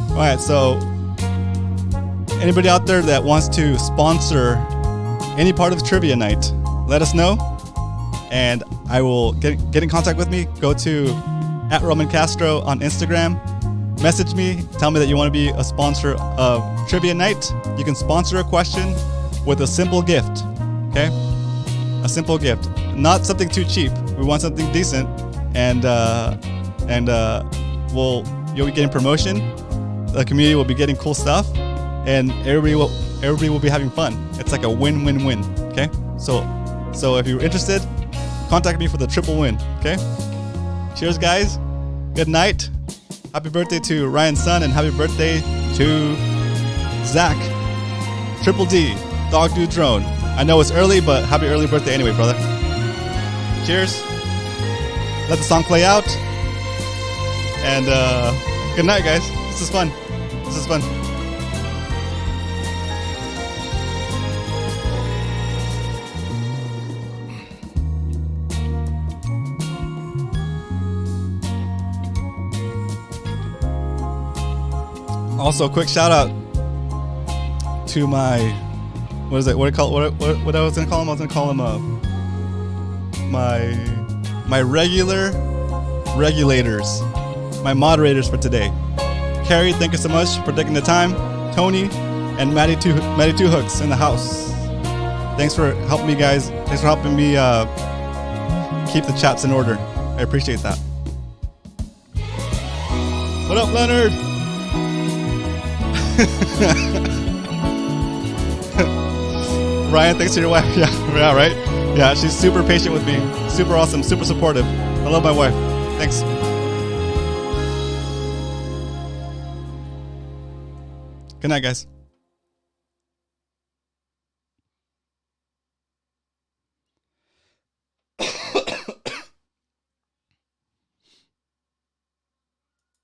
All right, so anybody out there that wants to sponsor any part of Trivia Night, let us know, and I will get in contact with me. Go to @RomanCastro on Instagram. Message me. Tell me that you want to be a sponsor of Trivia Night. You can sponsor a question with a simple gift. Okay, a simple gift, not something too cheap. We want something decent, and you'll be getting promotion. The community will be getting cool stuff, and everybody will be having fun. It's like a win-win-win. Okay, so if you're interested, contact me for the triple win. Okay, cheers, guys. Good night. Happy birthday to Ryan's son, and happy birthday to Zach. Triple D, Dog Dude Drone. I know it's early, but happy early birthday anyway, brother. Cheers. Let the song play out, and good night, guys. This is fun. Also, quick shout out to my what I was gonna call him. I was gonna call him my regulators, my moderators for today. Carrie, thank you so much for taking the time. Tony and Maddie Two Hooks in the house. Thanks for helping me, guys. Thanks for helping me keep the chats in order. I appreciate that. What up, Leonard? Ryan, thanks to your wife. Yeah, right? Yeah, she's super patient with me. Super awesome, super supportive. I love my wife. Thanks. Good night, guys.